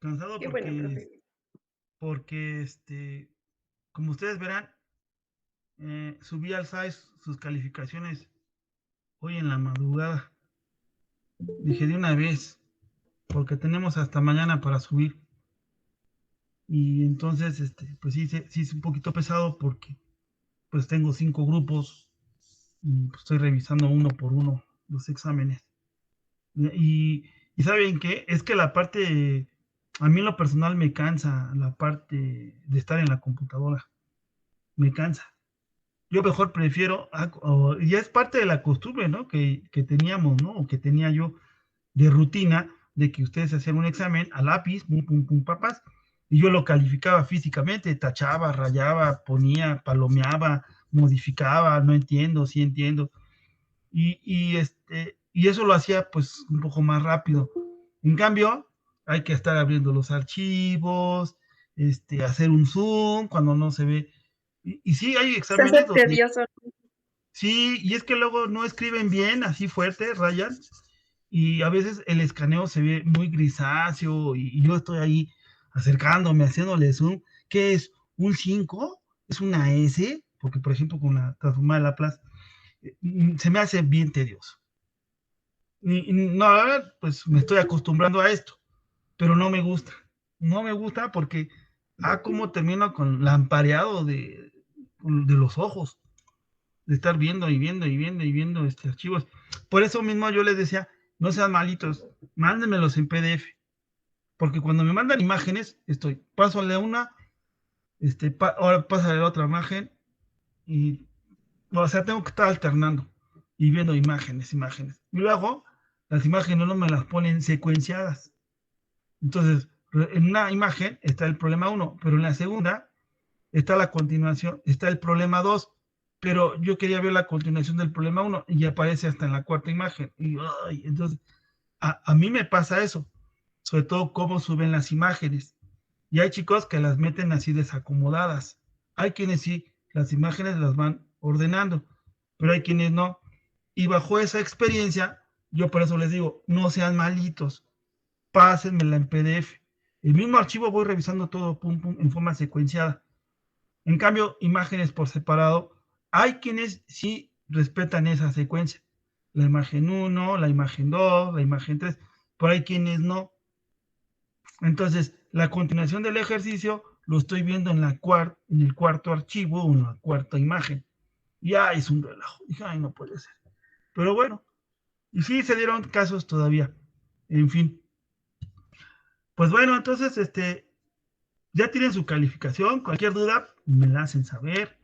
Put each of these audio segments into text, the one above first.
Cansado Qué bueno, porque, profe. porque como ustedes verán, subí al SAIS sus calificaciones hoy en la madrugada. Dije de una vez, porque tenemos hasta mañana para subir. Y entonces, pues sí, sí es un poquito pesado porque pues tengo 5 grupos y pues, estoy revisando uno por uno los exámenes. Y, y ¿saben qué? Es que la parte, a mí en lo personal me cansa la parte de estar en la computadora. Me cansa. Yo mejor prefiero, ya es parte de la costumbre, ¿no? Que teníamos, ¿no? O que tenía yo de rutina, de que ustedes hacían un examen a lápiz, pum, pum, pum, papas, y yo lo calificaba físicamente, tachaba, rayaba, ponía, palomeaba, modificaba, no entiendo, sí entiendo, y eso lo hacía pues un poco más rápido. En cambio, hay que estar abriendo los archivos, hacer un zoom cuando no se ve. Y sí, hay Se hace exámenes donde tedioso. sí, y es que luego no escriben bien, así fuerte, rayan, y a veces el escaneo se ve muy grisáceo y yo estoy ahí acercándome, haciéndole zoom. ¿Qué es? ¿Un 5? ¿Es una S? Porque, por ejemplo, con la transformada de Laplace, se me hace bien tedioso. Y no, la verdad, pues me estoy acostumbrando a esto, pero no me gusta. No me gusta porque, como termino con lampareado de los ojos, de estar viendo y viendo y viendo y viendo archivos. Por eso mismo yo les decía, no sean malitos, mándenmelos en PDF, porque cuando me mandan imágenes, pásale una, ahora pásale la otra imagen, y, o sea, tengo que estar alternando y viendo imágenes, imágenes. Y luego, las imágenes no me las ponen secuenciadas. Entonces, en una imagen está el problema uno, pero en la segunda está la continuación, está el problema 2, pero yo quería ver la continuación del problema uno y aparece hasta en la cuarta imagen. Y entonces, a mí me pasa eso, sobre todo cómo suben las imágenes. Y hay chicos que las meten así desacomodadas. Hay quienes sí, las imágenes las van ordenando, pero hay quienes no. Y bajo esa experiencia, yo por eso les digo, no sean malitos, pásenmela en PDF. El mismo archivo voy revisando todo pum, pum, en forma secuenciada. En cambio, imágenes por separado, hay quienes sí respetan esa secuencia. La imagen uno, la imagen 2, la imagen 3, pero hay quienes no. Entonces, la continuación del ejercicio lo estoy viendo en el cuarto archivo o en la cuarta imagen. Ya es un relajo. Dije, ay, no puede ser. Pero bueno, y sí se dieron casos todavía. En fin. Pues bueno, entonces, ya tienen su calificación. Cualquier duda, me la hacen saber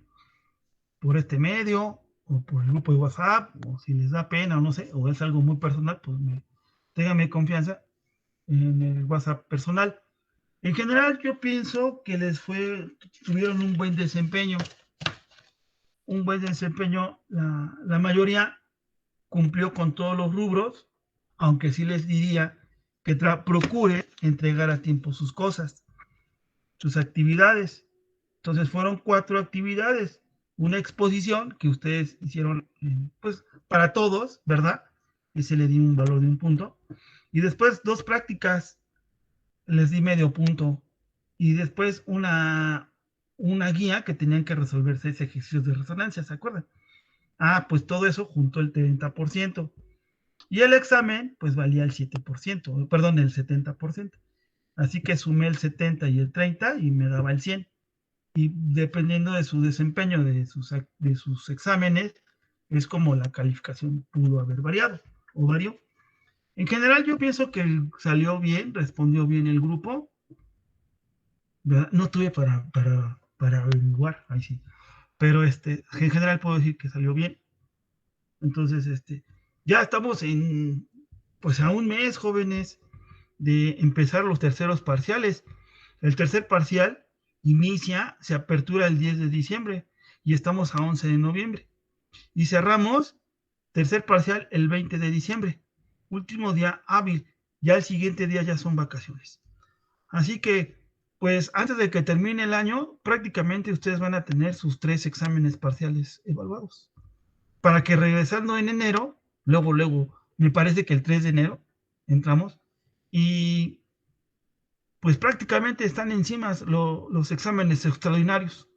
por este medio o por el grupo de WhatsApp, o si les da pena o no sé, o es algo muy personal, pues ténganme confianza en el WhatsApp personal. En general, yo pienso que tuvieron un buen desempeño, la mayoría cumplió con todos los rubros, aunque sí les diría que procure entregar a tiempo sus cosas, sus actividades. Entonces fueron 4 actividades, una exposición que ustedes hicieron, pues, para todos, ¿verdad? Y se le dio un valor de un punto. Y después 2 prácticas, les di medio punto. Y después una guía que tenían que resolver 6 ejercicios de resonancia, ¿se acuerdan? Pues todo eso junto el 30%. Y el examen, pues valía el 7%, perdón, el 70%. Así que sumé el 70 y el 30 y me daba el 100. Y dependiendo de su desempeño, de sus exámenes, es como la calificación pudo haber variado o varió. En general, yo pienso que salió bien, respondió bien el grupo, ¿verdad? No tuve para averiguar, ahí sí, pero en general puedo decir que salió bien. Entonces, ya estamos pues a un mes, jóvenes, de empezar los terceros parciales. El tercer parcial se apertura el 10 de diciembre y estamos a 11 de noviembre. Y cerramos tercer parcial el 20 de diciembre, último día hábil. Ya el siguiente día ya son vacaciones. Así que, pues antes de que termine el año, prácticamente ustedes van a tener sus 3 exámenes parciales evaluados. Para que regresando en enero, luego, me parece que el 3 de enero entramos y pues prácticamente están encima los exámenes extraordinarios.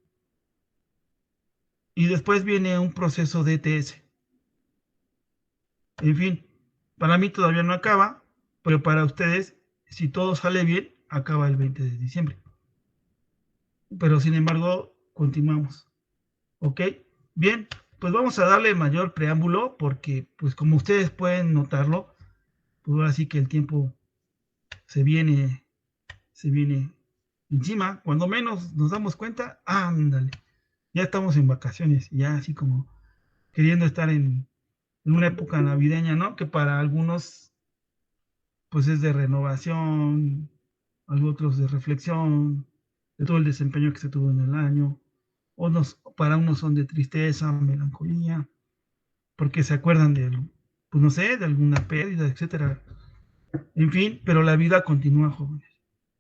Y después viene un proceso de ETS. En fin, para mí todavía no acaba, pero para ustedes, si todo sale bien, acaba el 20 de diciembre. Pero sin embargo, continuamos. ¿Ok? Bien, pues vamos a darle mayor preámbulo porque, pues como ustedes pueden notarlo, pues ahora sí que el tiempo se viene encima. Cuando menos nos damos cuenta, ándale, ya estamos en vacaciones, ya así como queriendo estar en una época navideña, ¿no? Que para algunos, pues es de renovación, otros de reflexión, de todo el desempeño que se tuvo en el año, para unos son de tristeza, melancolía, porque se acuerdan de, pues no sé, de alguna pérdida, etcétera. En fin, pero la vida continúa, jóvenes.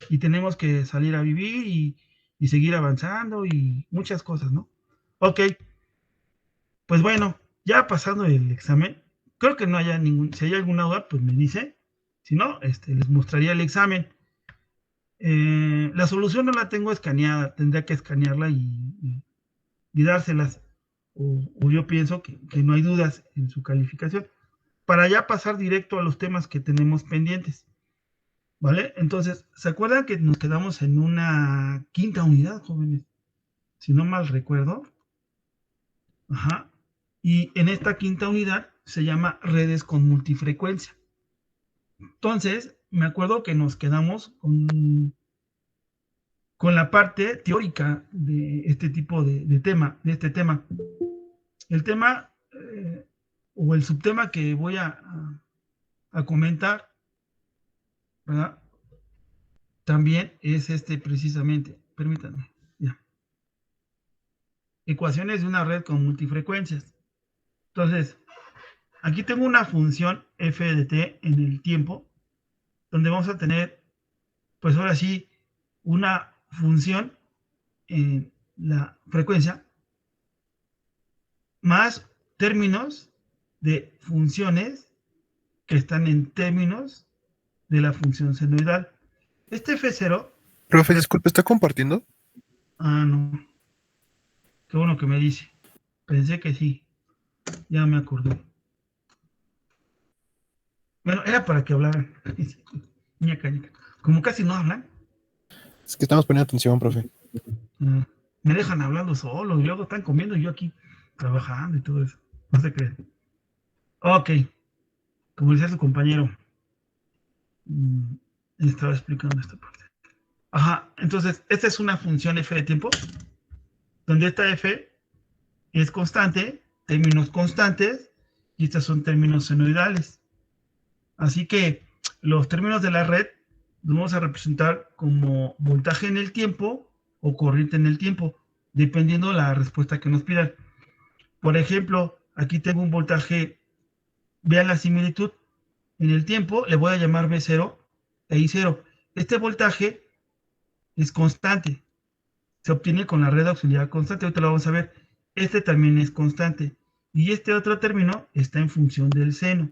Y tenemos que salir a vivir y seguir avanzando y muchas cosas, ¿no? Ok, pues bueno, ya pasando el examen, creo que no haya si hay alguna duda, pues me dice. Si no, les mostraría el examen. La solución no la tengo escaneada, tendría que escanearla y dárselas. O yo pienso que no hay dudas en su calificación. Para ya pasar directo a los temas que tenemos pendientes. ¿Vale? Entonces, ¿se acuerdan que nos quedamos en una quinta unidad, jóvenes? Si no mal recuerdo. Ajá. Y en esta quinta unidad se llama redes con multifrecuencia. Entonces, me acuerdo que nos quedamos con la parte teórica de este tipo de tema, de este tema. El tema o el subtema que voy a comentar, ¿verdad? También es precisamente, permítanme, ya. Ecuaciones de una red con multifrecuencias. Entonces, aquí tengo una función f de t en el tiempo, donde vamos a tener, pues ahora sí, una función en la frecuencia más términos de funciones que están en términos de la función senoidal. Este F0, Profe, disculpe, ¿está compartiendo? no, qué bueno que me dice. Pensé que sí, ya me acordé. Bueno, era para que hablaran. ñaca, ñaca. Como casi no hablan, Es que estamos poniendo atención, profe. me dejan hablando solo y luego están comiendo y yo aquí trabajando y todo eso. No se creen. Ok, como decía su compañero, estaba explicando esta parte. Ajá, entonces, esta es una función f de tiempo, donde esta f es constante, términos constantes, y estos son términos senoidales. Así que los términos de la red los vamos a representar como voltaje en el tiempo o corriente en el tiempo, dependiendo de la respuesta que nos pidan. Por ejemplo, aquí tengo un voltaje, vean la similitud, en el tiempo le voy a llamar B0 e I0. Este voltaje es constante, se obtiene con la red auxiliar constante, ahorita lo vamos a ver. Este también es constante. Y este otro término está en función del seno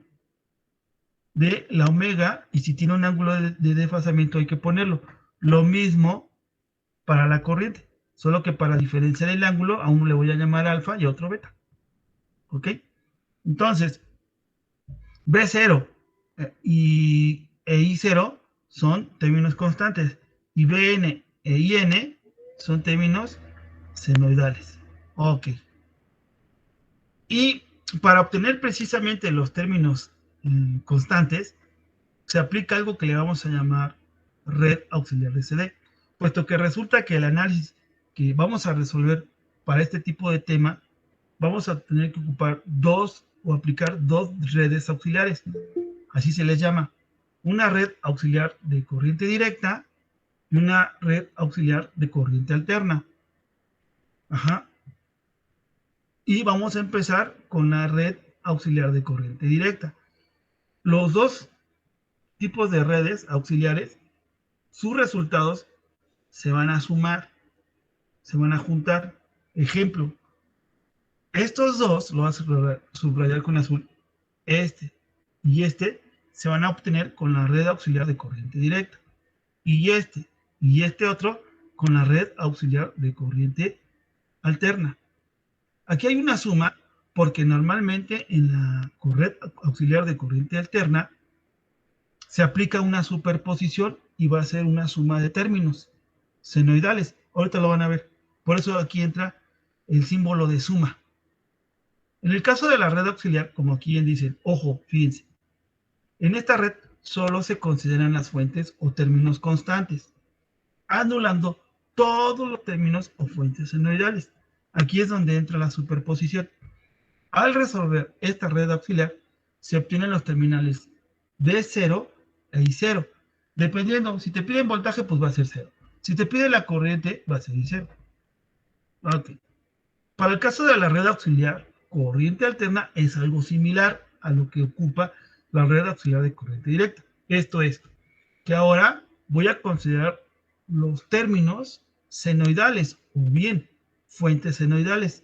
de la omega, y si tiene un ángulo de desfasamiento hay que ponerlo. Lo mismo para la corriente, solo que para diferenciar el ángulo, a uno le voy a llamar alfa y a otro beta. ¿Ok? Entonces, B0 e I0 son términos constantes, y Bn e In son términos senoidales. Ok. Y para obtener precisamente los términos constantes, se aplica algo que le vamos a llamar red auxiliar de CD, puesto que resulta que el análisis que vamos a resolver para este tipo de tema, vamos a tener que ocupar dos o aplicar dos redes auxiliares, así se les llama, una red auxiliar de corriente directa y una red auxiliar de corriente alterna. Ajá. Y vamos a empezar con la red auxiliar de corriente directa. Los dos tipos de redes auxiliares, sus resultados se van a sumar, se van a juntar. Ejemplo, estos dos, lo vas a subrayar con azul, este y este se van a obtener con la red auxiliar de corriente directa. y este otro con la red auxiliar de corriente alterna. Aquí hay una suma porque normalmente en la red auxiliar de corriente alterna se aplica una superposición y va a ser una suma de términos senoidales. Ahorita lo van a ver. Por eso aquí entra el símbolo de suma. En el caso de la red auxiliar, como aquí dicen, ojo, fíjense, en esta red solo se consideran las fuentes o términos constantes, anulando todos los términos o fuentes senoidales. Aquí es donde entra la superposición. Al resolver esta red auxiliar, se obtienen los terminales D0 e I0. Dependiendo, si te piden voltaje, pues va a ser 0. Si te pide la corriente, va a ser I0. Ok. Para el caso de la red auxiliar, corriente alterna es algo similar a lo que ocupa la red auxiliar de corriente directa. Esto es, que ahora voy a considerar los términos senoidales o bien fuentes senoidales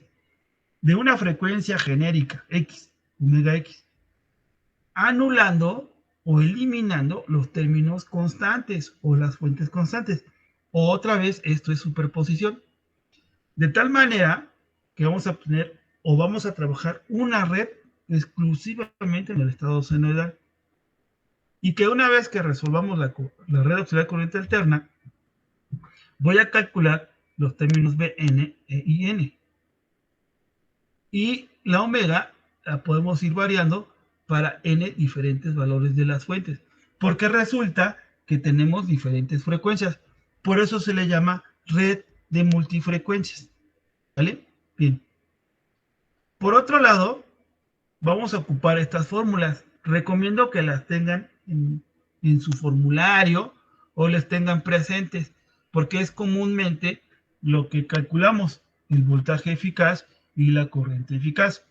de una frecuencia genérica X, omega X, anulando o eliminando los términos constantes o las fuentes constantes. Otra vez, esto es superposición. De tal manera que vamos a obtener o vamos a trabajar una red exclusivamente en el estado senoidal. Y que una vez que resolvamos la red auxiliar de corriente alterna, voy a calcular los términos Bn e In. Y la omega la podemos ir variando para n diferentes valores de las fuentes. Porque resulta que tenemos diferentes frecuencias. Por eso se le llama red de multifrecuencias. ¿Vale? Bien. Por otro lado, vamos a ocupar estas fórmulas. Recomiendo que las tengan en su formulario o les tengan presentes, porque es comúnmente lo que calculamos, el voltaje eficaz y la corriente eficaz.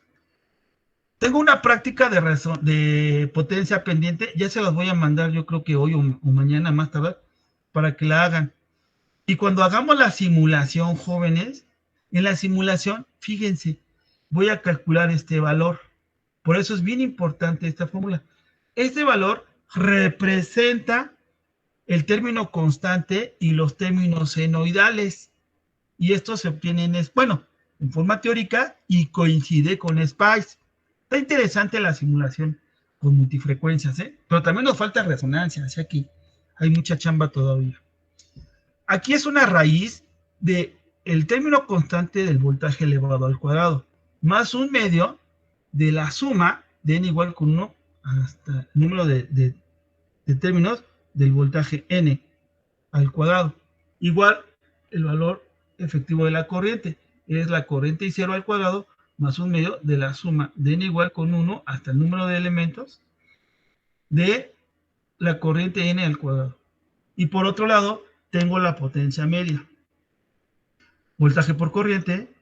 Tengo una práctica de potencia pendiente, ya se las voy a mandar yo creo que hoy o mañana más tarde, para que la hagan. Y cuando hagamos la simulación, jóvenes, en la simulación, fíjense, voy a calcular este valor. Por eso es bien importante esta fórmula. Este valor representa el término constante y los términos senoidales. Y esto se obtiene en forma teórica y coincide con SPICE. Está interesante la simulación con multifrecuencias, ¿eh? Pero también nos falta resonancia, o sea que hay mucha chamba todavía. Aquí es una raíz de el término constante del voltaje elevado al cuadrado, más un medio de la suma de n igual con 1 hasta el número de términos del voltaje n al cuadrado. Igual el valor efectivo de la corriente es la corriente I0 al cuadrado más un medio de la suma de n igual con 1 hasta el número de elementos de la corriente n al cuadrado. Y por otro lado, tengo la potencia media. Voltaje por corriente,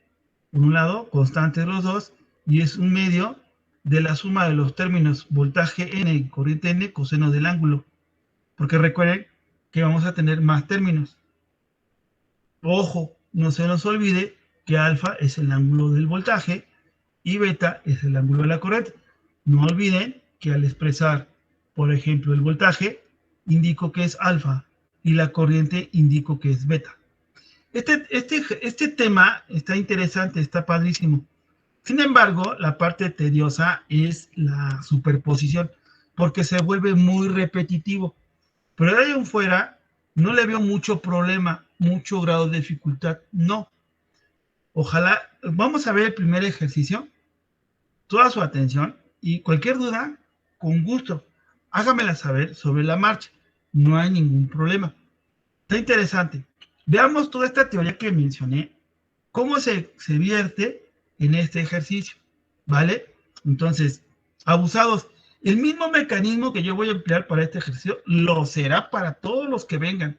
por un lado, constante de los dos, y es un medio de la suma de los términos voltaje n y corriente n coseno del ángulo. Porque recuerden que vamos a tener más términos. Ojo, no se nos olvide que alfa es el ángulo del voltaje y beta es el ángulo de la corriente. No olviden que al expresar, por ejemplo, el voltaje, indico que es alfa y la corriente indico que es beta. Este tema está interesante, está padrísimo. Sin embargo, la parte tediosa es la superposición, porque se vuelve muy repetitivo. Pero de ahí en fuera, no le veo mucho problema, mucho grado de dificultad, no. Ojalá, vamos a ver el primer ejercicio, toda su atención, y cualquier duda, con gusto, hágamela saber sobre la marcha, no hay ningún problema. Está interesante. Veamos toda esta teoría que mencioné, cómo se vierte en este ejercicio, ¿vale? Entonces, abusados, el mismo mecanismo que yo voy a emplear para este ejercicio, lo será para todos los que vengan,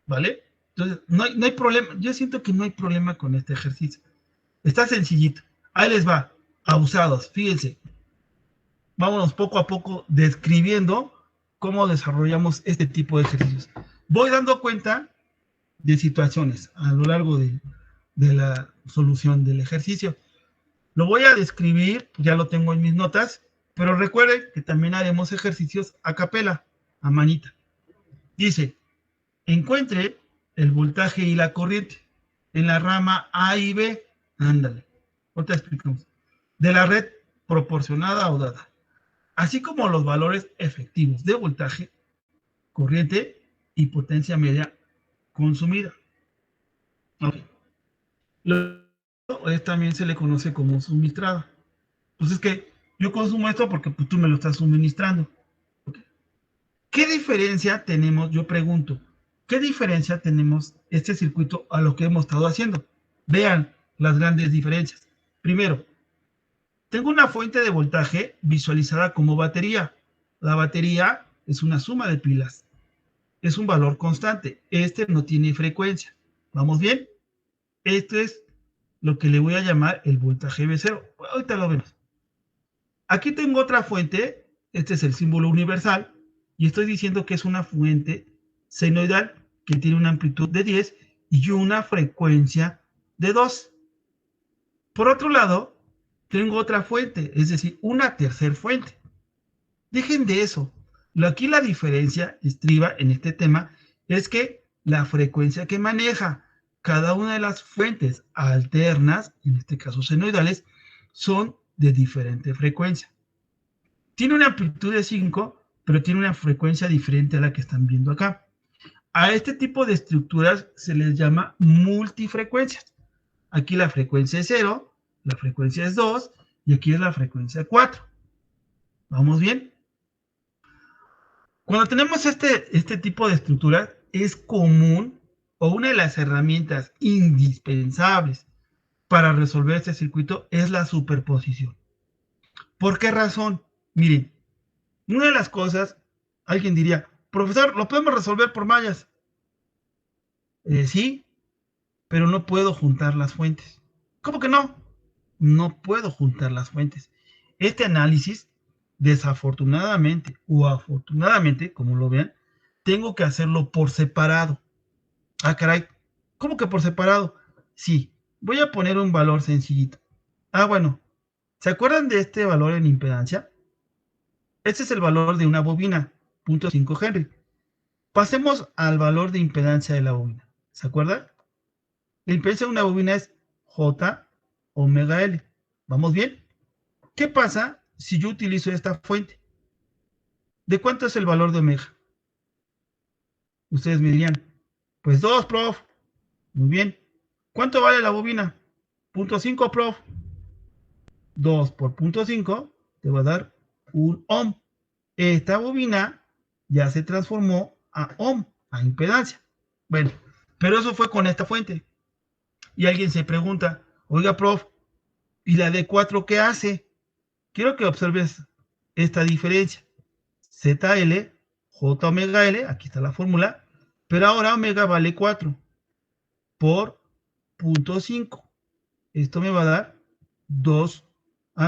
¿vale? Entonces, no hay problema, yo siento que no hay problema con este ejercicio. Está sencillito. Ahí les va, abusados, fíjense. Vámonos poco a poco describiendo cómo desarrollamos este tipo de ejercicios. Voy dando cuenta de situaciones a lo largo de la solución del ejercicio. Lo voy a describir, ya lo tengo en mis notas, pero recuerden que también haremos ejercicios a capela, a manita. Dice, encuentre el voltaje y la corriente en la rama A y B. Ándale, ahorita explicamos. De la red proporcionada o dada, así como los valores efectivos de voltaje, corriente y potencia media consumida. Okay. También se le conoce como suministrada. Pues es que yo consumo esto porque pues, tú me lo estás suministrando. Okay. ¿Qué diferencia tenemos? Yo pregunto, ¿qué diferencia tenemos este circuito a lo que hemos estado haciendo? Vean las grandes diferencias. Primero, tengo una fuente de voltaje visualizada como batería. La batería es una suma de pilas. Es un valor constante. Este no tiene frecuencia. ¿Vamos bien? Esto es lo que le voy a llamar el voltaje V0. Ahorita lo vemos. Aquí tengo otra fuente. Este es el símbolo universal. Y estoy diciendo que es una fuente senoidal que tiene una amplitud de 10 y una frecuencia de 2. Por otro lado, tengo otra fuente, es decir, una tercera fuente. Dejen de eso. Aquí la diferencia estriba en este tema es que la frecuencia que maneja cada una de las fuentes alternas, en este caso senoidales, son de diferente frecuencia. Tiene una amplitud de 5, pero tiene una frecuencia diferente a la que están viendo acá. A este tipo de estructuras se les llama multifrecuencias. Aquí la frecuencia es 0, la frecuencia es 2 y aquí es la frecuencia 4. ¿Vamos bien? Cuando tenemos este tipo de estructuras, es común o una de las herramientas indispensables para resolver este circuito es la superposición. ¿Por qué razón? Miren, una de las cosas, alguien diría, profesor, ¿lo podemos resolver por mallas? Sí, pero no puedo juntar las fuentes. ¿Cómo que no? No puedo juntar las fuentes. Este análisis, desafortunadamente o afortunadamente, como lo vean, tengo que hacerlo por separado. Ah, caray, ¿cómo que por separado? Sí, voy a poner un valor sencillito. Ah, bueno, ¿se acuerdan de este valor en impedancia? Este es el valor de una bobina, 0.5 Henry. Pasemos al valor de impedancia de la bobina. ¿Se acuerdan? La impedancia de una bobina es J omega L. ¿Vamos bien? ¿Qué pasa si yo utilizo esta fuente? ¿De cuánto es el valor de omega? Ustedes me dirían, pues 2, prof. Muy bien. ¿Cuánto vale la bobina? 0.5, prof. 2 por 0.5 te va a dar 1 ohm. Esta bobina ya se transformó a ohm, a impedancia. Bueno, pero eso fue con esta fuente. Y alguien se pregunta, oiga, prof, ¿y la de 4 qué hace? Quiero que observes esta diferencia. ZL, J omega L, aquí está la fórmula, pero ahora omega vale 4 por 0.5. Esto me va a dar 2,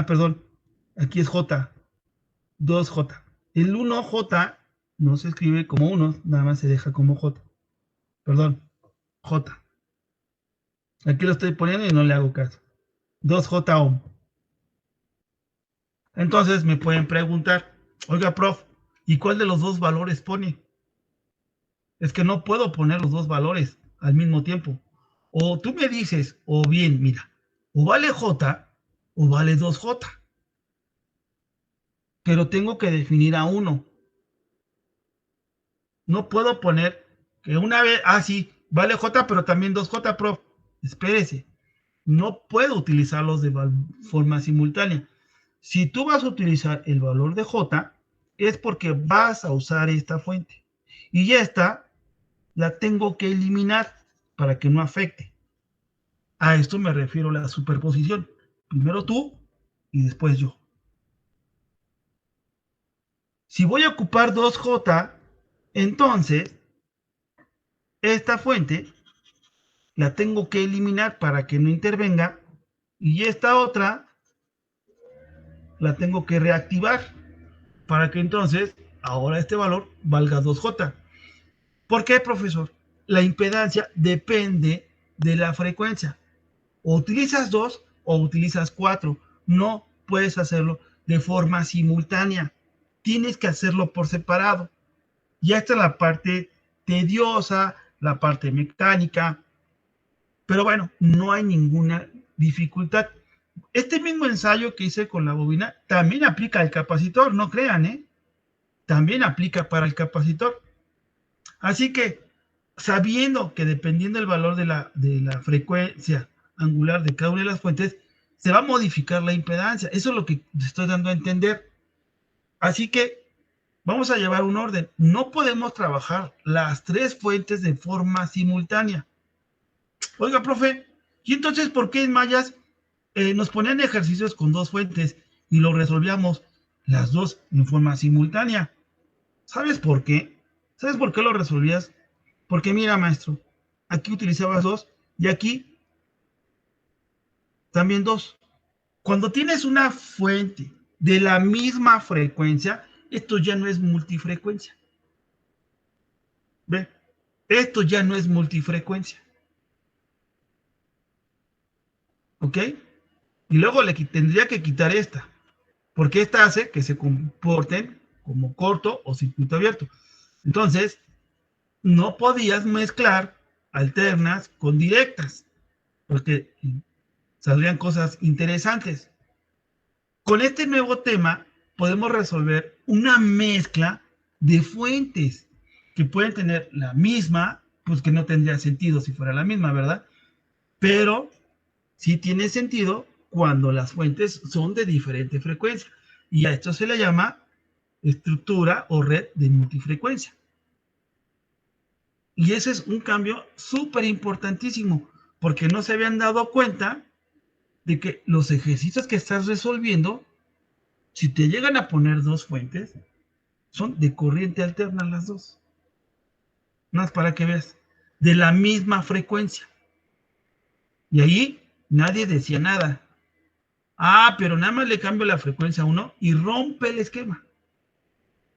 perdón, aquí es J, 2J. El 1J no se escribe como 1, nada más se deja como J. Perdón, J. Aquí lo estoy poniendo y no le hago caso. 2J ohm. Entonces me pueden preguntar, oiga, prof, ¿y cuál de los dos valores pone? Es que no puedo poner los dos valores al mismo tiempo. O tú me dices, o bien, mira, o vale J o vale 2J. Pero tengo que definir a uno. No puedo poner que una vez, sí, vale J, pero también 2J, prof. Espérese. No puedo utilizarlos de forma simultánea. Si tú vas a utilizar el valor de J, es porque vas a usar esta fuente. Y esta la tengo que eliminar para que no afecte. A esto me refiero a la superposición. Primero tú y después yo. Si voy a ocupar 2J, entonces esta fuente la tengo que eliminar para que no intervenga y esta otra la tengo que reactivar para que entonces ahora este valor valga 2J. ¿Por qué, profesor? La impedancia depende de la frecuencia. O utilizas 2 o utilizas 4. No puedes hacerlo de forma simultánea. Tienes que hacerlo por separado. Y esta es la parte tediosa, la parte mecánica, pero bueno, no hay ninguna dificultad. Este mismo ensayo que hice con la bobina también aplica al capacitor, no crean, ¿eh? También aplica para el capacitor. Así que, sabiendo que dependiendo del valor de la frecuencia angular de cada una de las fuentes, se va a modificar la impedancia. Eso es lo que te estoy dando a entender. Así que vamos a llevar un orden. No podemos trabajar las tres fuentes de forma simultánea. Oiga, profe, ¿y entonces por qué en mayas nos ponían ejercicios con dos fuentes y lo resolvíamos las dos en forma simultánea? ¿Sabes por qué? ¿Sabes por qué lo resolvías? Porque mira, maestro, aquí utilizabas dos y aquí también dos. Cuando tienes una fuente de la misma frecuencia, esto ya no es multifrecuencia. ¿Ve? Esto ya no es multifrecuencia. ¿Ok? Y luego le tendría que quitar esta, porque esta hace que se comporten como corto o circuito abierto. Entonces, no podías mezclar alternas con directas, porque saldrían cosas interesantes. Con este nuevo tema podemos resolver una mezcla de fuentes que pueden tener la misma, pues que no tendría sentido si fuera la misma, ¿verdad? Pero sí tiene sentido cuando las fuentes son de diferente frecuencia. Y a esto se le llama estructura o red de multifrecuencia. Y ese es un cambio súper importantísimo, porque no se habían dado cuenta de que los ejercicios que estás resolviendo, si te llegan a poner dos fuentes, son de corriente alterna las dos. Más para que veas, de la misma frecuencia. Y ahí nadie decía nada. Ah, pero nada más le cambio la frecuencia a uno y rompe el esquema.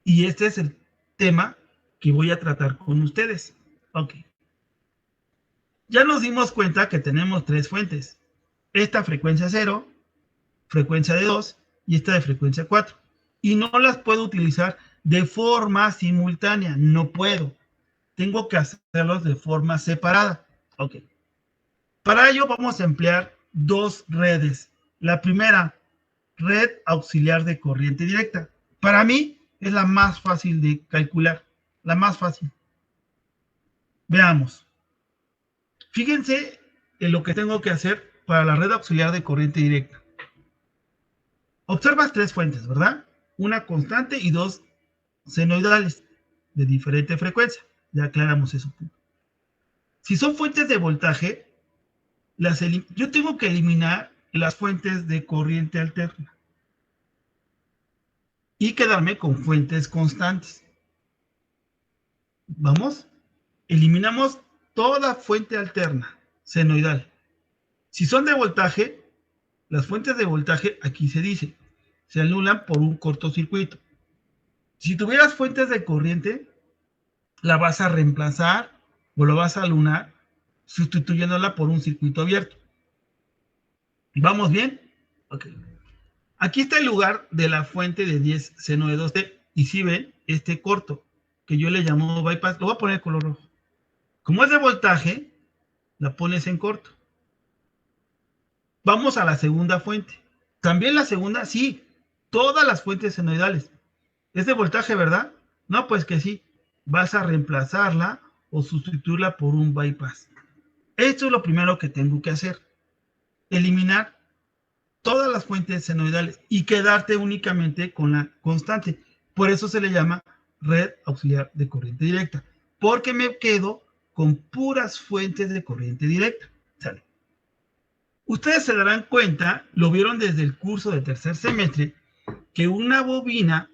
Y este es el tema que voy a tratar con ustedes. Ok. Ya nos dimos cuenta que tenemos tres fuentes. Esta frecuencia 0, frecuencia de 2 y esta de frecuencia 4. Y no las puedo utilizar de forma simultánea. No puedo. Tengo que hacerlos de forma separada. Ok. Para ello vamos a emplear dos redes. La primera, red auxiliar de corriente directa. Para mí es la más fácil de calcular. La más fácil. Veamos. Fíjense en lo que tengo que hacer para la red auxiliar de corriente directa. Observas tres fuentes, ¿verdad? Una constante y dos senoidales de diferente frecuencia. Ya aclaramos eso. Si son fuentes de voltaje, yo tengo que eliminar las fuentes de corriente alterna y quedarme con fuentes constantes. Vamos, eliminamos toda fuente alterna, senoidal. Si son de voltaje, las fuentes de voltaje, aquí se dice, se anulan por un cortocircuito. Si tuvieras fuentes de corriente, la vas a reemplazar o lo vas a anular sustituyéndola por un circuito abierto. ¿Vamos bien? Ok. Aquí está el lugar de la fuente de 10 seno de 2t. Y si ven, este corto, que yo le llamo bypass, lo voy a poner de color rojo. Como es de voltaje, la pones en corto. Vamos a la segunda fuente. También la segunda, sí, todas las fuentes senoidales. Es de voltaje, ¿verdad? No, pues que sí. Vas a reemplazarla o sustituirla por un bypass. Esto es lo primero que tengo que hacer. Eliminar todas las fuentes senoidales y quedarte únicamente con la constante. Por eso se le llama red auxiliar de corriente directa. Porque me quedo con puras fuentes de corriente directa. ¿Sale? Ustedes se darán cuenta, lo vieron desde el curso de tercer semestre, que una bobina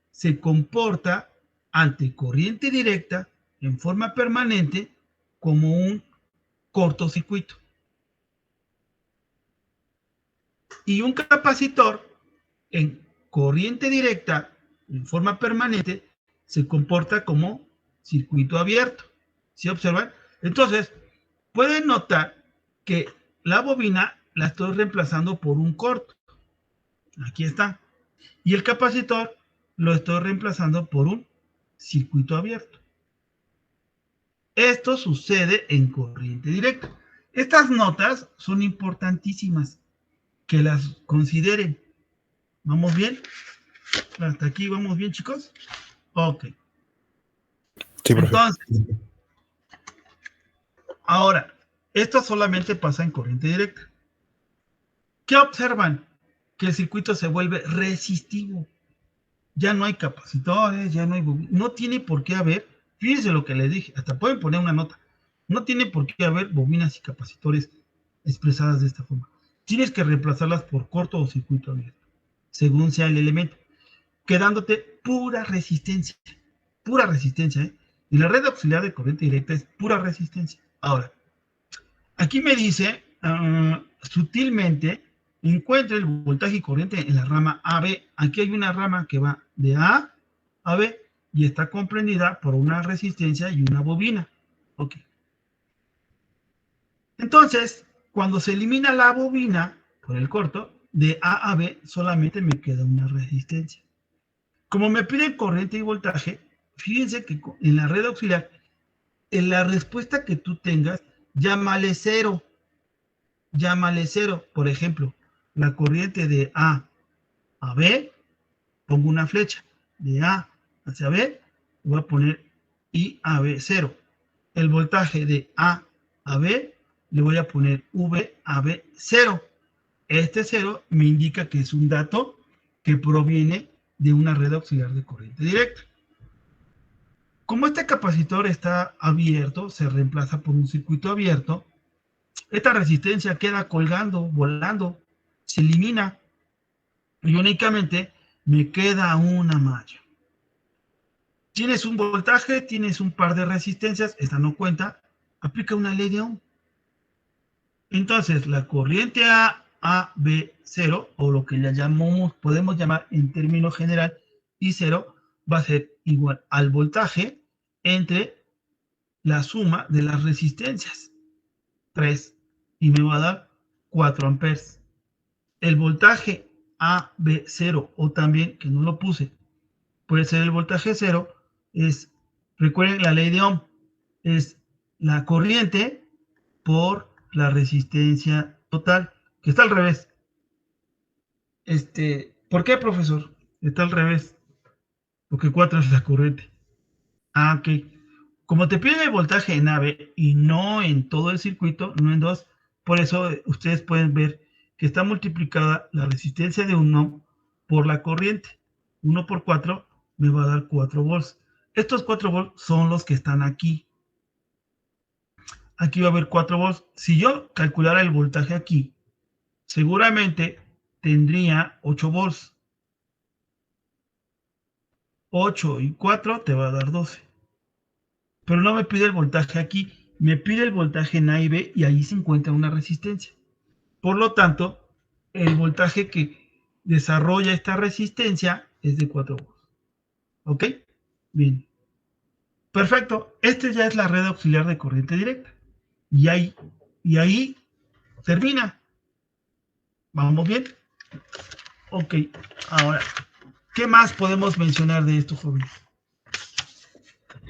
se comporta ante corriente directa en forma permanente como un cortocircuito. Y un capacitor en corriente directa en forma permanente se comporta como circuito abierto. ¿Sí observan? Entonces, pueden notar que la bobina la estoy reemplazando por un corto. Aquí está. Y el capacitor lo estoy reemplazando por un circuito abierto. Esto sucede en corriente directa. Estas notas son importantísimas, que las consideren. ¿Vamos bien? ¿Hasta aquí vamos bien, chicos? Ok. Sí, profe. Entonces, ahora, esto solamente pasa en corriente directa. ¿Qué observan? Que el circuito se vuelve resistivo. Ya no hay capacitores, ya no hay... No tiene por qué haber, fíjense lo que les dije, hasta pueden poner una nota. No tiene por qué haber bobinas y capacitores expresadas de esta forma. Tienes que reemplazarlas por corto o circuito abierto, según sea el elemento, quedándote pura resistencia. Pura resistencia, ¿eh? Y la red auxiliar de corriente directa es pura resistencia. Ahora, aquí me dice, sutilmente, encuentre el voltaje y corriente en la rama AB. Aquí hay una rama que va de A a B y está comprendida por una resistencia y una bobina. Ok. Entonces, cuando se elimina la bobina por el corto, de A a B solamente me queda una resistencia. Como me piden corriente y voltaje, fíjense que en la red auxiliar, en la respuesta que tú tengas, llámale cero. Llámale cero. Por ejemplo, la corriente de A a B, pongo una flecha. De A hacia B, voy a poner I a B 0. El voltaje de A a B, le voy a poner V a B 0. Este 0 me indica que es un dato que proviene de una red auxiliar de corriente directa. Como este capacitor está abierto, se reemplaza por un circuito abierto, esta resistencia queda colgando, volando, se elimina y únicamente me queda una malla. Tienes un voltaje, tienes un par de resistencias, esta no cuenta, aplica una ley de Ohm. Entonces, la corriente A, B, 0, o lo que le llamamos, podemos llamar en término general, I0, va a ser igual al voltaje entre la suma de las resistencias, 3, y me va a dar 4 amperes. El voltaje AB0, o también, que no lo puse, puede ser el voltaje 0, es, recuerden la ley de Ohm, es la corriente por la resistencia total, que está al revés. ¿Por qué, profesor? Está al revés, porque 4 es la corriente. Ah, ok. Como te pide el voltaje en AB y no en todo el circuito, no en dos, por eso ustedes pueden ver que está multiplicada la resistencia de 1 por la corriente. 1 por 4 me va a dar 4 volts. Estos 4 volts son los que están aquí. Aquí va a haber 4 volts. Si yo calculara el voltaje aquí, seguramente tendría 8 volts. 8 y 4 te va a dar 12. Pero no me pide el voltaje aquí, me pide el voltaje en A y B y ahí se encuentra una resistencia. Por lo tanto, el voltaje que desarrolla esta resistencia es de 4 volts. ¿Ok? Bien. Perfecto. Esta ya es la red auxiliar de corriente directa. Y ahí termina. ¿Vamos bien? Ok. Ahora, ¿qué más podemos mencionar de esto, jóvenes?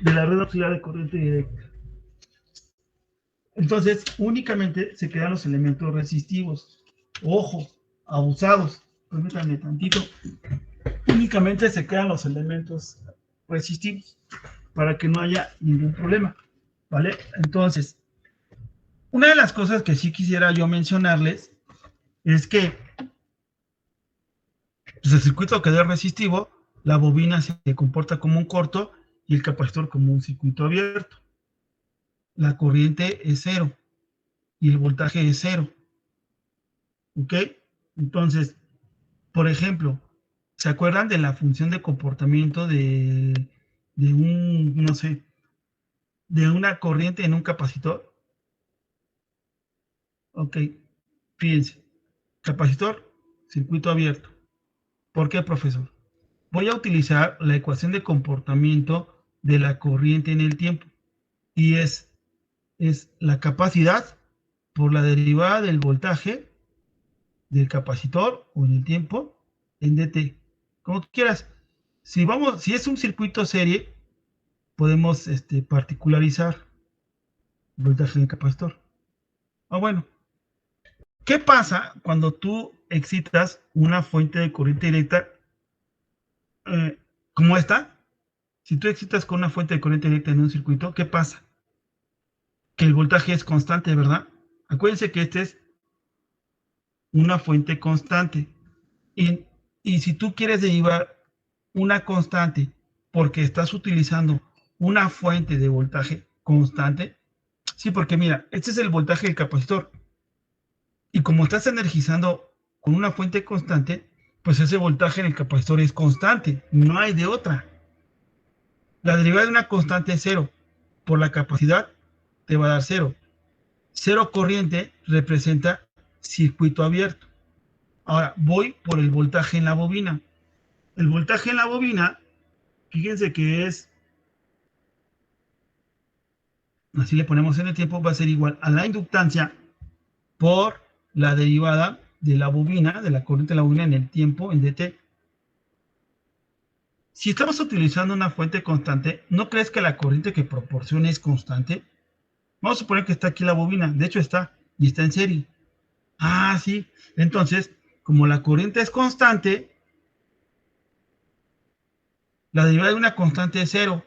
De la red auxiliar de corriente directa. Entonces, únicamente se quedan los elementos resistivos. Ojo, abusados. Permítanme tantito. Únicamente se quedan los elementos resistivos para que no haya ningún problema. ¿Vale? Entonces, una de las cosas que sí quisiera yo mencionarles es que pues, el circuito queda resistivo, la bobina se comporta como un corto y el capacitor como un circuito abierto. La corriente es cero y el voltaje es cero. ¿Ok? Entonces, por ejemplo, ¿se acuerdan de la función de comportamiento de un, no sé, de una corriente en un capacitor? Ok, fíjense, capacitor, circuito abierto. ¿Por qué, profesor? Voy a utilizar la ecuación de comportamiento de la corriente en el tiempo y es la capacidad por la derivada del voltaje del capacitor o en el tiempo en dt, como tú quieras. Si es un circuito serie, podemos particularizar. voltaje del capacitor. Bueno, ¿qué pasa cuando tú excitas una fuente de corriente directa como esta? Si tú excitas con una fuente de corriente directa en un circuito, ¿qué pasa? Que el voltaje es constante, ¿verdad? Acuérdense que este es una fuente constante. Y, y si tú quieres derivar una constante porque estás utilizando una fuente de voltaje constante, sí, porque mira, este es el voltaje del capacitor. Y como estás energizando con una fuente constante, pues ese voltaje en el capacitor es constante, no hay de otra. La derivada de una constante es cero. Por la capacidad te va a dar cero. Cero corriente representa circuito abierto. Ahora voy por el voltaje en la bobina. El voltaje en la bobina, fíjense que es, así le ponemos en el tiempo, va a ser igual a la inductancia por la derivada de la bobina, de la corriente de la bobina en el tiempo, en dt. Si estamos utilizando una fuente constante, ¿no crees que la corriente que proporciona es constante? Vamos a suponer que está aquí la bobina, de hecho está, y está en serie. Ah, sí. Entonces, como la corriente es constante, la derivada de una constante es cero.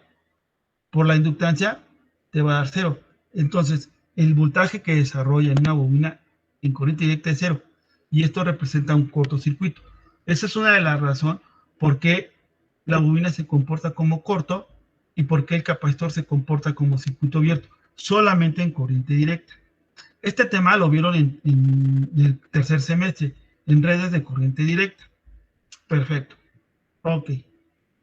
Por la inductancia te va a dar cero. Entonces, el voltaje que desarrolla en una bobina en corriente directa es cero. Y esto representa un cortocircuito. Esa es una de las razones por qué la bobina se comporta como corto y por qué el capacitor se comporta como circuito abierto, solamente en corriente directa. Este tema lo vieron en el tercer semestre, en redes de corriente directa. Perfecto. Ok.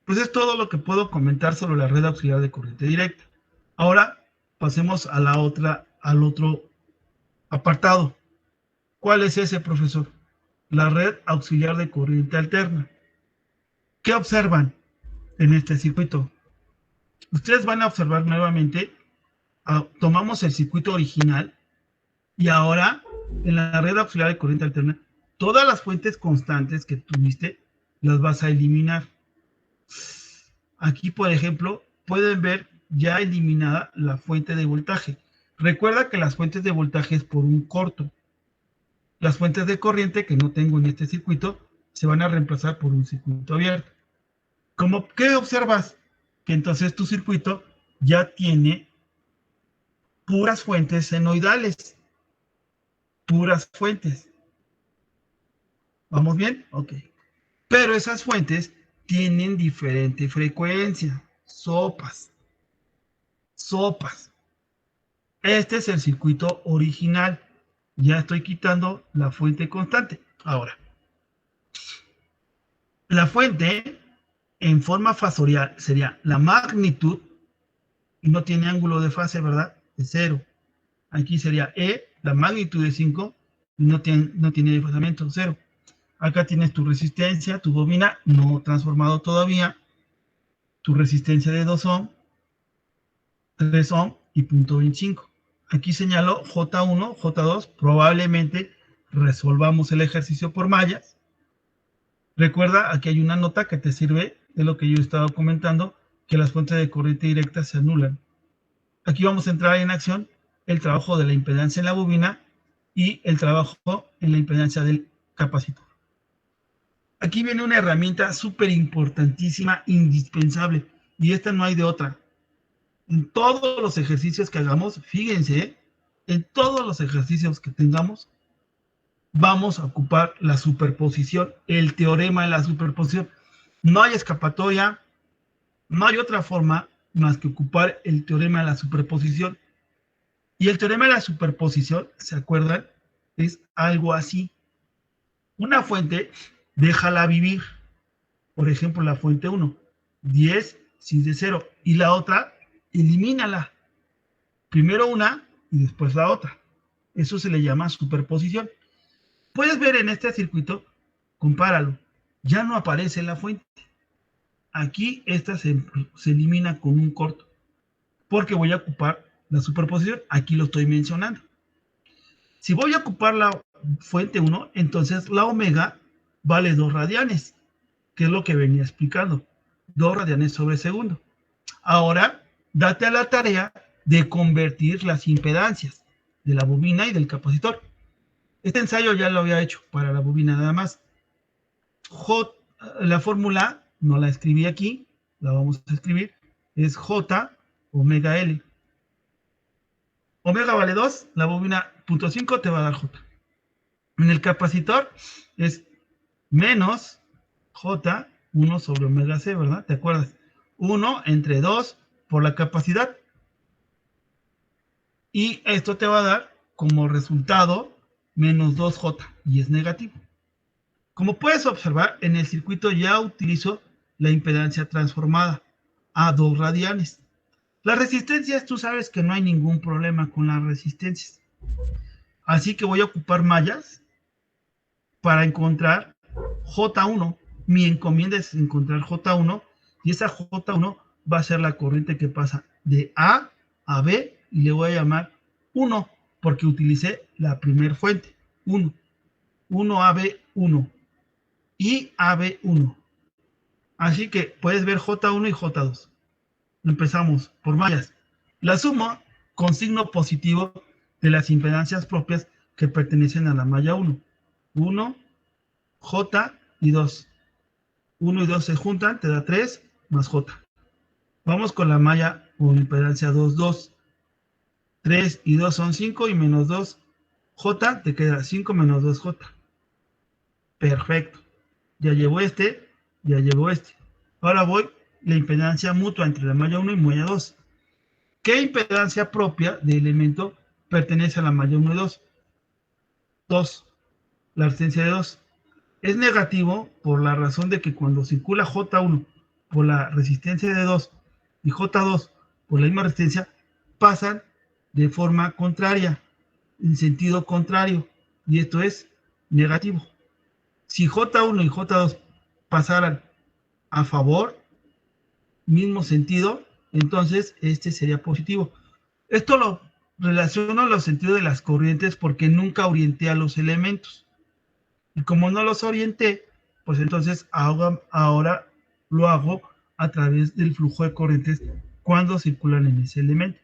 Pues es todo lo que puedo comentar sobre la red auxiliar de corriente directa. Ahora pasemos a al otro apartado. ¿Cuál es ese, profesor? La red auxiliar de corriente alterna. ¿Qué observan en este circuito? Ustedes van a observar nuevamente, tomamos el circuito original y ahora en la red auxiliar de corriente alterna, todas las fuentes constantes que tuviste las vas a eliminar. Aquí, por ejemplo, pueden ver ya eliminada la fuente de voltaje. Recuerda que las fuentes de voltaje es por un corto. Las fuentes de corriente que no tengo en este circuito se van a reemplazar por un circuito abierto. ¿Qué observas? Que entonces tu circuito ya tiene puras fuentes senoidales. Puras fuentes. ¿Vamos bien? Ok. Pero esas fuentes tienen diferente frecuencia. Sopas. Este es el circuito original. Ya estoy quitando la fuente constante. Ahora, la fuente en forma fasorial sería la magnitud, y no tiene ángulo de fase, ¿verdad? De 0. Aquí sería E, la magnitud de 5, y no tiene desfasamiento, 0. Acá tienes tu resistencia, tu bobina, no transformado todavía, tu resistencia de 2 ohm, 3 ohm y punto 25. Aquí señalo J1, J2, probablemente resolvamos el ejercicio por mallas. Recuerda, aquí hay una nota que te sirve de lo que yo he estado comentando, que las fuentes de corriente directa se anulan. Aquí vamos a entrar en acción el trabajo de la impedancia en la bobina y el trabajo en la impedancia del capacitor. Aquí viene una herramienta súper importantísima, indispensable, y esta no hay de otra. En todos los ejercicios que hagamos, fíjense, en todos los ejercicios que tengamos, vamos a ocupar la superposición, el teorema de la superposición. No hay escapatoria, no hay otra forma más que ocupar el teorema de la superposición. Y el teorema de la superposición, ¿se acuerdan? Es algo así. Una fuente, déjala vivir. Por ejemplo, la fuente 1, 10 sin de 0. Y la otra, elimínala. Primero una y después la otra. Eso se le llama superposición. Puedes ver en este circuito, compáralo. Ya no aparece la fuente. Aquí esta se elimina con un corto. Porque voy a ocupar la superposición. Aquí lo estoy mencionando. Si voy a ocupar la fuente 1, entonces la omega vale 2 radianes, que es lo que venía explicando. 2 radianes sobre segundo. Ahora, date a la tarea de convertir las impedancias de la bobina y del capacitor. Este ensayo ya lo había hecho para la bobina nada más. La fórmula no la escribí aquí, la vamos a escribir, es J omega L. Omega vale 2, la bobina .5 te va a dar J. En el capacitor es menos J, 1 sobre omega C, ¿verdad? ¿Te acuerdas? 1 entre 2 por la capacidad. Y esto te va a dar como resultado menos 2J, y es negativo. Como puedes observar, en el circuito ya utilizo la impedancia transformada a 2 radianes. Las resistencias, tú sabes que no hay ningún problema con las resistencias. Así que voy a ocupar mallas para encontrar J1. Mi encomienda es encontrar J1, y esa J1 va a ser la corriente que pasa de A a B, y le voy a llamar 1, porque utilicé la primera fuente, 1. 1AB1 y AB1. Así que puedes ver J1 y J2. Empezamos por mallas. La sumo con signo positivo de las impedancias propias que pertenecen a la malla 1. 1, J y 2. 1 y 2 se juntan, te da 3 más J. Vamos con la malla o impedancia 2, 2. 3 y 2 son 5 y menos 2 J, te queda 5 menos 2 J. Perfecto. Ya llevo este, ya llevo este. Ahora voy la impedancia mutua entre la malla 1 y malla 2. ¿Qué impedancia propia de elemento pertenece a la malla 1 y 2? 2. La resistencia de 2. Es negativo por la razón de que cuando circula J1 por la resistencia de 2 y J2 por la misma resistencia, pasan de forma contraria, en sentido contrario, y esto es negativo. Si J1 y J2 pasaran a favor, mismo sentido, entonces este sería positivo. Esto lo relaciono a los sentidos de las corrientes porque nunca orienté a los elementos. Y como no los orienté, pues entonces ahora lo hago a través del flujo de corrientes cuando circulan en ese elemento.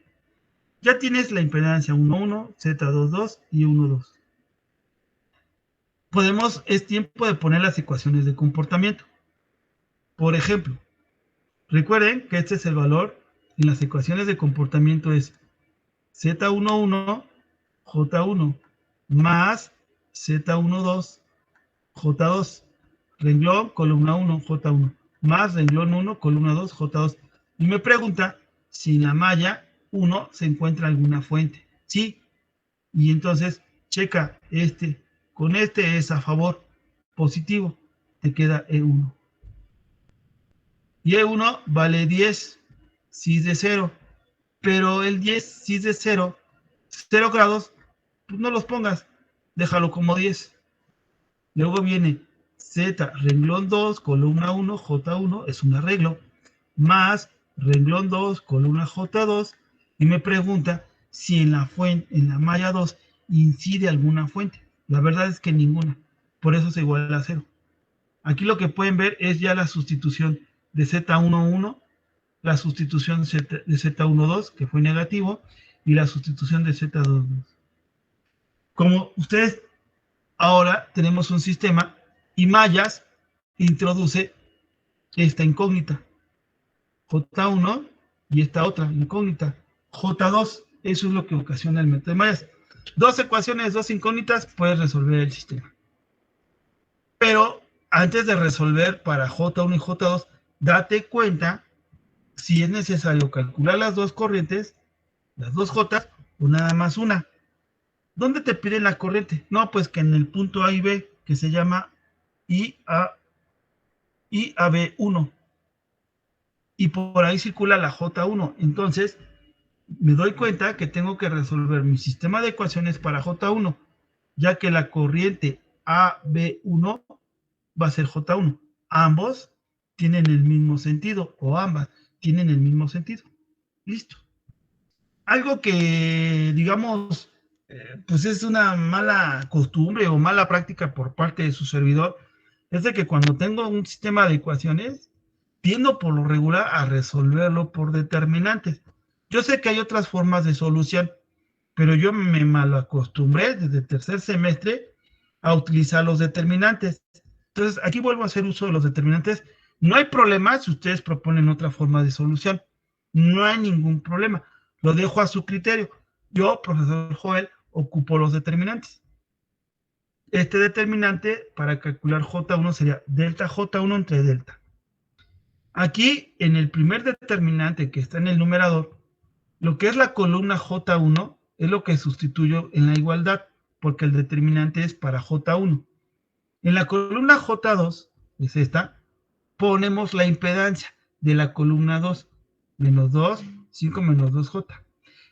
Ya tienes la impedancia 1,1, Z22 y 1,2. Es tiempo de poner las ecuaciones de comportamiento. Por ejemplo, recuerden que este es el valor en las ecuaciones de comportamiento, es Z11, J1 más Z12, J2, renglón, columna 1, J1, más renglón 1, columna 2, J2. Y me pregunta si en la malla 1 se encuentra alguna fuente. Sí, y entonces checa este con este, es a favor, positivo, te queda E1. Y E1 vale 10, si es de 0, pero el 10, si es de 0 grados, pues no los pongas, déjalo como 10. Luego viene Z, renglón 2, columna 1, J1, es un arreglo, más renglón 2, columna J2, y me pregunta si en la malla 2 incide alguna fuente. La verdad es que ninguna, por eso es igual a 0. Aquí lo que pueden ver es ya la sustitución de Z11, la sustitución de Z12, que fue negativo, y la sustitución de Z22. Como ustedes ahora tenemos un sistema y mallas introduce esta incógnita, J1, y esta otra incógnita, J2. Eso es lo que ocasiona el método de mallas. Dos ecuaciones, dos incógnitas, puedes resolver el sistema. Pero antes de resolver para J1 y J2, date cuenta si es necesario calcular las dos corrientes, las dos J, o nada más una. ¿Dónde te piden la corriente? No, pues que en el punto A y B, que se llama IAB1. Y por ahí circula la J1. Entonces, me doy cuenta que tengo que resolver mi sistema de ecuaciones para J1, ya que la corriente AB1 va a ser J1. Ambos tienen el mismo sentido, o ambas tienen el mismo sentido. Listo. Algo que, digamos, pues es una mala costumbre o mala práctica por parte de su servidor, es de que cuando tengo un sistema de ecuaciones, tiendo por lo regular a resolverlo por determinantes. Yo sé que hay otras formas de solución, pero yo me malacostumbré desde el tercer semestre a utilizar los determinantes. Entonces, aquí vuelvo a hacer uso de los determinantes. No hay problema si ustedes proponen otra forma de solución. No hay ningún problema. Lo dejo a su criterio. Yo, profesor Joel, ocupo los determinantes. Este determinante para calcular J1 sería delta J1 entre delta. Aquí, en el primer determinante que está en el numerador, lo que es la columna J1 es lo que sustituyo en la igualdad, porque el determinante es para J1. En la columna J2, es esta, ponemos la impedancia de la columna 2, menos 2, 5 menos 2J.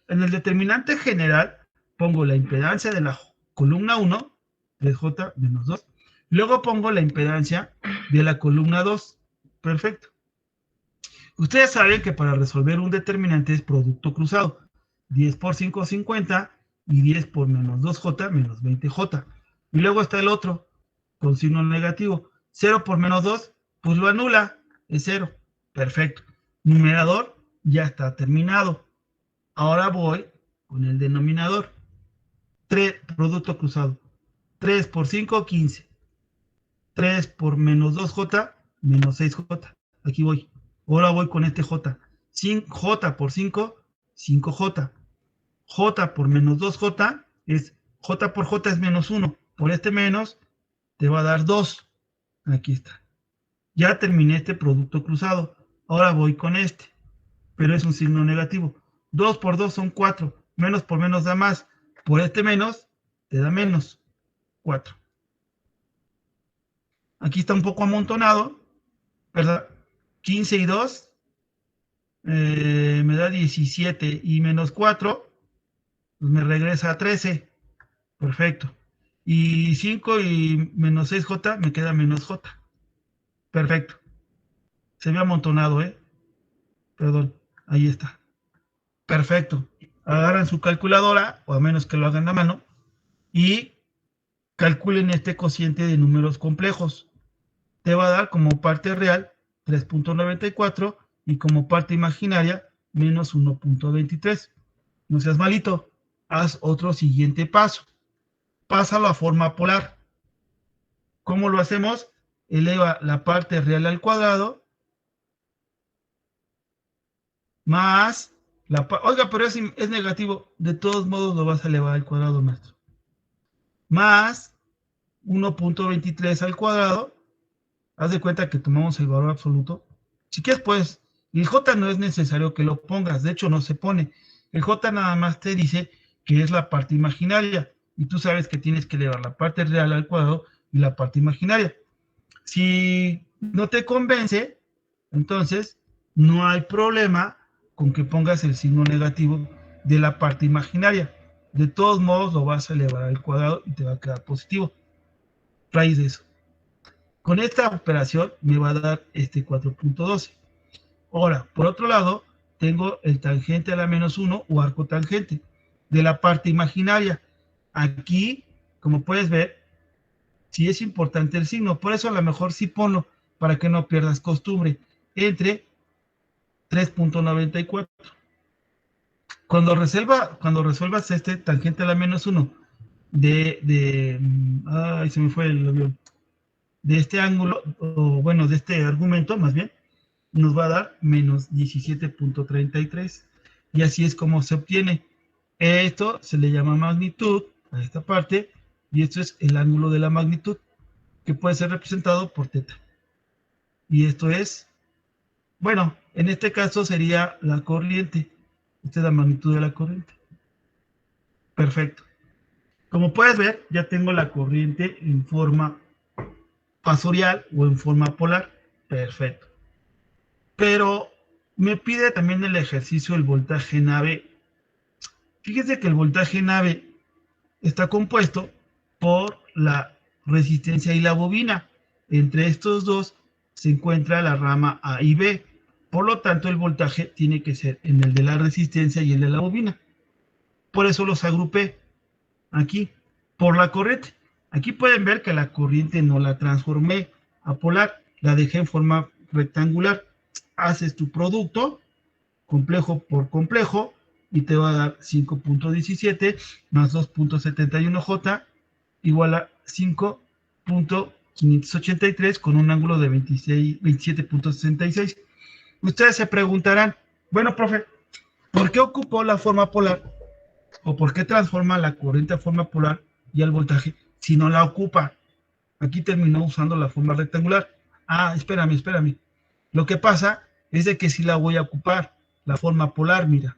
En el determinante general, pongo la impedancia de la columna 1, 3J menos 2. Luego pongo la impedancia de la columna 2. Perfecto. Ustedes saben que para resolver un determinante es producto cruzado. 10 por 5, 50, y 10 por menos 2J, menos 20J. Y luego está el otro, con signo negativo. 0 por menos 2, pues lo anula, es 0. Perfecto. Numerador ya está terminado. Ahora voy con el denominador. 3, producto cruzado. 3 por 5, 15. 3 por menos 2J, menos 6J. Aquí voy. Ahora voy con este J. J por 5, 5J. J por menos 2J es J por J es menos 1. Por este menos te va a dar 2. Aquí está. Ya terminé este producto cruzado. Ahora voy con este. Pero es un signo negativo. 2 por 2 son 4. Menos por menos da más. Por este menos te da menos 4. Aquí está un poco amontonado, ¿verdad? 15 y 2 me da 17 y menos 4 pues me regresa a 13. Perfecto. Y 5 y menos 6J me queda menos J. Perfecto. Se ve amontonado, ¿eh? Perdón. Ahí está. Perfecto. Agarran su calculadora, o a menos que lo hagan a mano, y calculen este cociente de números complejos. Te va a dar como parte real 3.94 y como parte imaginaria menos 1.23. No seas malito. Haz otro siguiente paso. Pásalo a forma polar. ¿Cómo lo hacemos? Eleva la parte real al cuadrado más la... Oiga, pero es negativo. De todos modos lo vas a elevar al cuadrado, maestro. Más 1.23 al cuadrado. Haz de cuenta que tomamos el valor absoluto. Si quieres, pues, el J no es necesario que lo pongas. De hecho, no se pone. El J nada más te dice que es la parte imaginaria. Y tú sabes que tienes que elevar la parte real al cuadrado y la parte imaginaria. Si no te convence, entonces no hay problema con que pongas el signo negativo de la parte imaginaria. De todos modos, lo vas a elevar al cuadrado y te va a quedar positivo. Raíz de eso. Con esta operación me va a dar este 4.12. Ahora, por otro lado, tengo el tangente a la menos 1 o arco tangente de la parte imaginaria. Aquí, como puedes ver, sí es importante el signo. Por eso a lo mejor sí ponlo para que no pierdas costumbre. Entre 3.94. Cuando resuelvas este tangente a la menos 1 ay, se me fue el avión. De este ángulo, o bueno, de este argumento más bien, nos va a dar menos 17.33. Y así es como se obtiene. Esto se le llama magnitud a esta parte, y esto es el ángulo de la magnitud, que puede ser representado por teta. Y esto es, bueno, en este caso sería la corriente. Esta es la magnitud de la corriente. Perfecto. Como puedes ver, ya tengo la corriente en forma fasorial o en forma polar. Perfecto. Pero me pide también el ejercicio del voltaje en AB. Fíjense que el voltaje en AB está compuesto por la resistencia y la bobina. Entre estos dos se encuentra la rama A y B. Por lo tanto, el voltaje tiene que ser en el de la resistencia y el de la bobina. Por eso los agrupé aquí por la corriente. Aquí pueden ver que la corriente no la transformé a polar, la dejé en forma rectangular. Haces tu producto complejo por complejo, y te va a dar 5.17 más 2.71J igual a 5.583 con un ángulo de 27.66. Ustedes se preguntarán, bueno, profe, ¿por qué ocupó la forma polar? ¿O por qué transforma la corriente a forma polar y al voltaje si no la ocupa? Aquí terminó usando la forma rectangular. Ah, espérame. Lo que pasa es de que si la voy a ocupar, la forma polar, mira.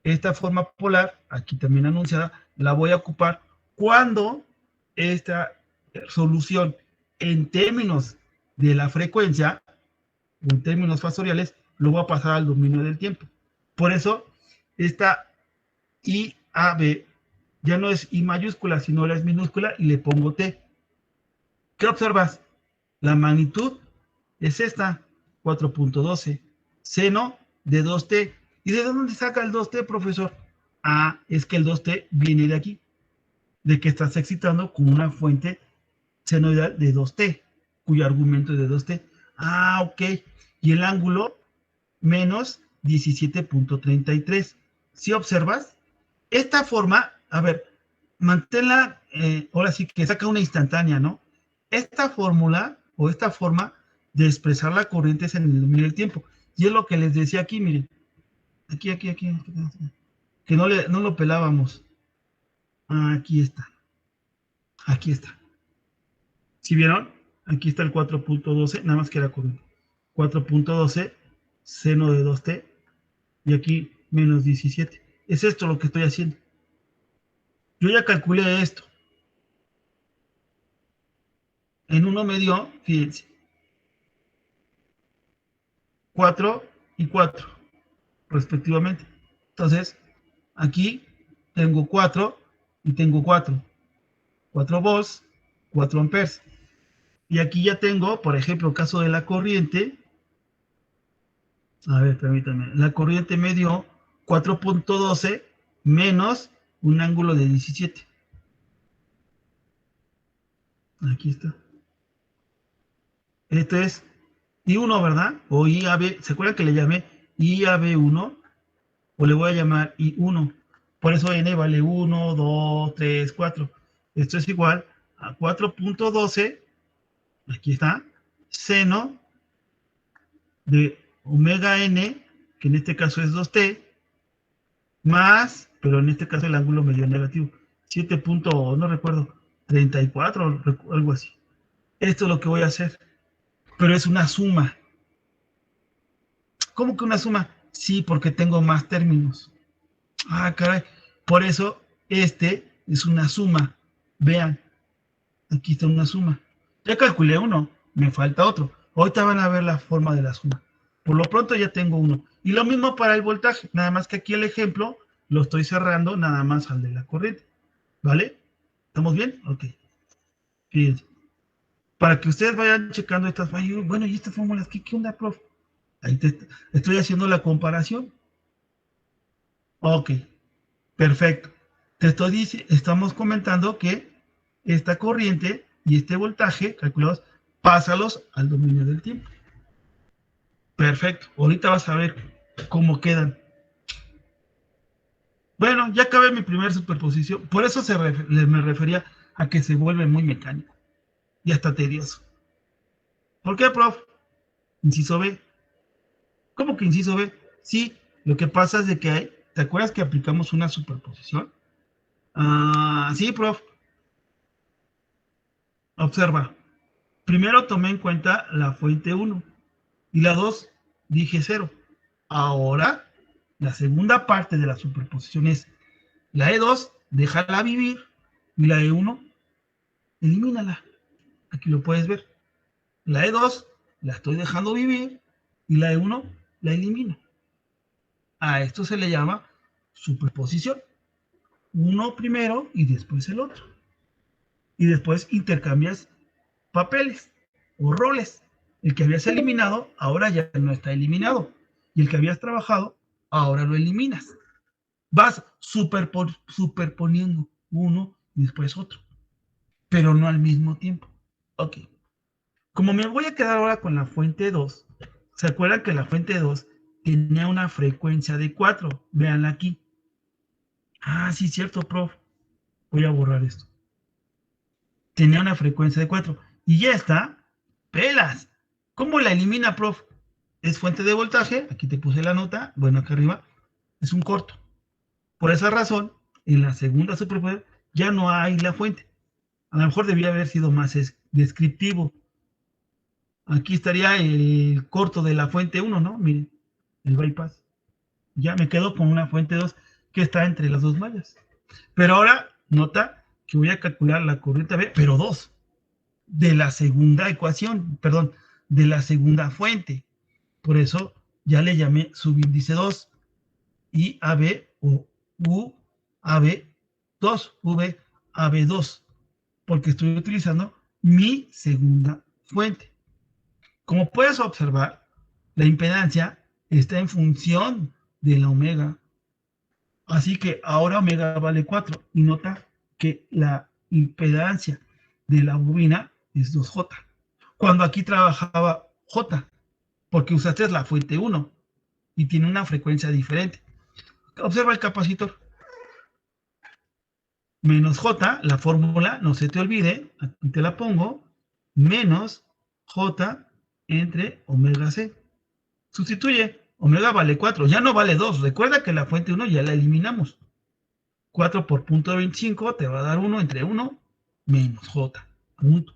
Esta forma polar, aquí también anunciada, la voy a ocupar cuando esta solución en términos de la frecuencia, o en términos fasoriales, lo voy a pasar al dominio del tiempo. Por eso, esta IAB ya no es I mayúscula, sino la es minúscula y le pongo T. ¿Qué observas? La magnitud es esta, 4.12, seno de 2T. ¿Y de dónde saca el 2T, profesor? Ah, es que el 2T viene de aquí, de que estás excitando con una fuente senoidal de 2T, cuyo argumento es de 2T. Ah, ok. Y el ángulo menos 17.33. ¿Sí observas? Esta forma, a ver, manténla, ahora sí que saca una instantánea, ¿no? Esta fórmula o esta forma de expresar la corriente es en el dominio del tiempo. Y es lo que les decía aquí, miren. Aquí. Que no lo pelábamos. Aquí está. Aquí está. ¿Sí vieron? Aquí está el 4.12, nada más que era corriente. 4.12, seno de 2t, y aquí menos 17. Es esto lo que estoy haciendo. Yo ya calculé esto. En uno me dio, fíjense, 4 y 4, respectivamente. Entonces, aquí tengo 4 y tengo 4. 4 volts, 4 amperes. Y aquí ya tengo, por ejemplo, caso de la corriente. A ver, permítanme. La corriente me dio 4.12 menos un ángulo de 17. Aquí está. Esto es I1, ¿verdad? O IAB. ¿Se acuerdan que le llamé IAB1? O le voy a llamar I1. Por eso N vale 1, 2, 3, 4. Esto es igual a 4.12. Aquí está. Seno de omega N, que en este caso es 2T, más, pero en este caso el ángulo me dio negativo. 7. No recuerdo, 34, algo así. Esto es lo que voy a hacer. Pero es una suma. ¿Cómo que una suma? Sí, porque tengo más términos. Ah, caray. Por eso este es una suma. Vean, aquí está una suma. Ya calculé uno, me falta otro. Ahorita van a ver la forma de la suma. Por lo pronto ya tengo uno. Y lo mismo para el voltaje. Nada más que aquí el ejemplo lo estoy cerrando nada más al de la corriente. ¿Vale? ¿Estamos bien? Ok. Fíjense. Para que ustedes vayan checando estas. Bueno, ¿y estas fórmulas? ¿Qué onda, prof? Ahí estoy haciendo la comparación. Ok, perfecto. Estamos comentando que esta corriente y este voltaje, calculados, pásalos al dominio del tiempo. Perfecto. Ahorita vas a ver cómo quedan. Bueno, ya acabé mi primer superposición. Por eso me refería a que se vuelve muy mecánico y hasta tedioso. ¿Por qué, prof? Inciso B. ¿Cómo que inciso B? Sí, lo que pasa es de que hay, ¿te acuerdas que aplicamos una superposición? Sí, prof. Observa. Primero tomé en cuenta la fuente 1 y la 2 dije 0. Ahora, la segunda parte de la superposición es la E2, déjala vivir, y la E1, elimínala. Aquí lo puedes ver. La E2 la estoy dejando vivir y la E1 la elimino. A esto se le llama superposición. Uno primero y después el otro. Y después intercambias papeles o roles. El que habías eliminado ahora ya no está eliminado. Y el que habías trabajado ahora lo eliminas. Vas superponiendo uno y después otro. Pero no al mismo tiempo. Ok. Como me voy a quedar ahora con la fuente 2, ¿se acuerdan que la fuente 2 tenía una frecuencia de 4. Véanla aquí. Ah, sí, cierto, prof. Voy a borrar esto. Tenía una frecuencia de 4. Y ya está. Pelas. ¿Cómo la elimina, prof? Es fuente de voltaje. Aquí te puse la nota. Bueno, acá arriba. Es un corto. Por esa razón, en la segunda superposición ya no hay la fuente. A lo mejor debía haber sido más descriptivo. Aquí estaría el corto de la fuente 1, ¿no? Miren, el bypass. Ya me quedo con una fuente 2 que está entre las dos mallas. Pero ahora, nota que voy a calcular la corriente B, pero 2, de la segunda ecuación, perdón, de la segunda fuente. Por eso ya le llamé subíndice 2 y AB o U AB 2, V AB 2, porque estoy utilizando mi segunda fuente. Como puedes observar, la impedancia está en función de la omega. Así que ahora omega vale 4. Y nota que la impedancia de la bobina es 2J. Cuando aquí trabajaba J, porque usaste la fuente 1 y tiene una frecuencia diferente. Observa el capacitor. Menos J, la fórmula, no se te olvide, aquí te la pongo, menos J entre omega C. Sustituye, omega vale 4, ya no vale 2. Recuerda que la fuente 1 ya la eliminamos. 4 por punto 25 te va a dar 1 entre 1 menos J. Punto.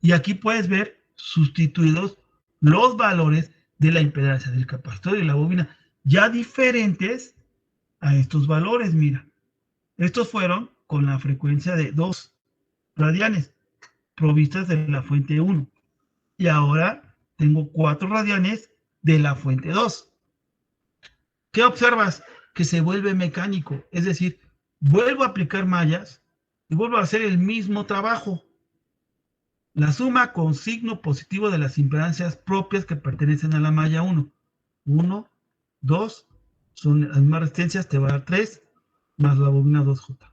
Y aquí puedes ver sustituidos los valores de la impedancia del capacitor y la bobina, ya diferentes a estos valores. Mira, estos fueron con la frecuencia de 2 radianes provistas de la fuente 1. Y ahora tengo 4 radianes de la fuente 2. ¿Qué observas? Que se vuelve mecánico, es decir, vuelvo a aplicar mallas y vuelvo a hacer el mismo trabajo. La suma con signo positivo de las impedancias propias que pertenecen a la malla 1. 1, 2, son las mismas resistencias, te va a dar 3, más la bobina 2J.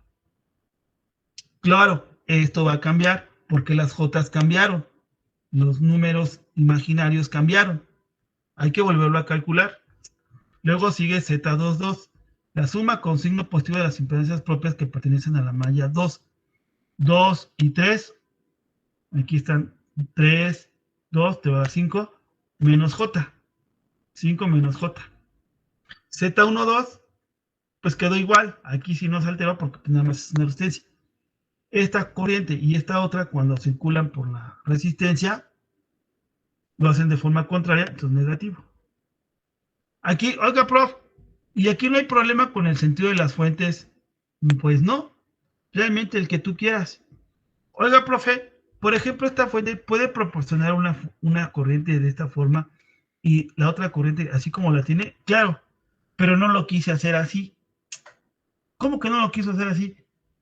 Claro, esto va a cambiar porque las J cambiaron, los números imaginarios cambiaron. Hay que volverlo a calcular. Luego sigue Z22, la suma con signo positivo de las impedancias propias que pertenecen a la malla 2. 2 y 3, aquí están 3, 2, te va a dar 5, menos J. 5 menos J. Z12, pues quedó igual. Aquí sí no se alteró porque nada más es una resistencia. Esta corriente y esta otra, cuando circulan por la resistencia, lo hacen de forma contraria, entonces negativo. Aquí, oiga, prof, ¿y aquí no hay problema con el sentido de las fuentes? Pues no, realmente el que tú quieras. Oiga, profe, por ejemplo, esta fuente puede proporcionar una corriente de esta forma y la otra corriente así como la tiene, claro, pero no lo quise hacer así. ¿Cómo que no lo quiso hacer así?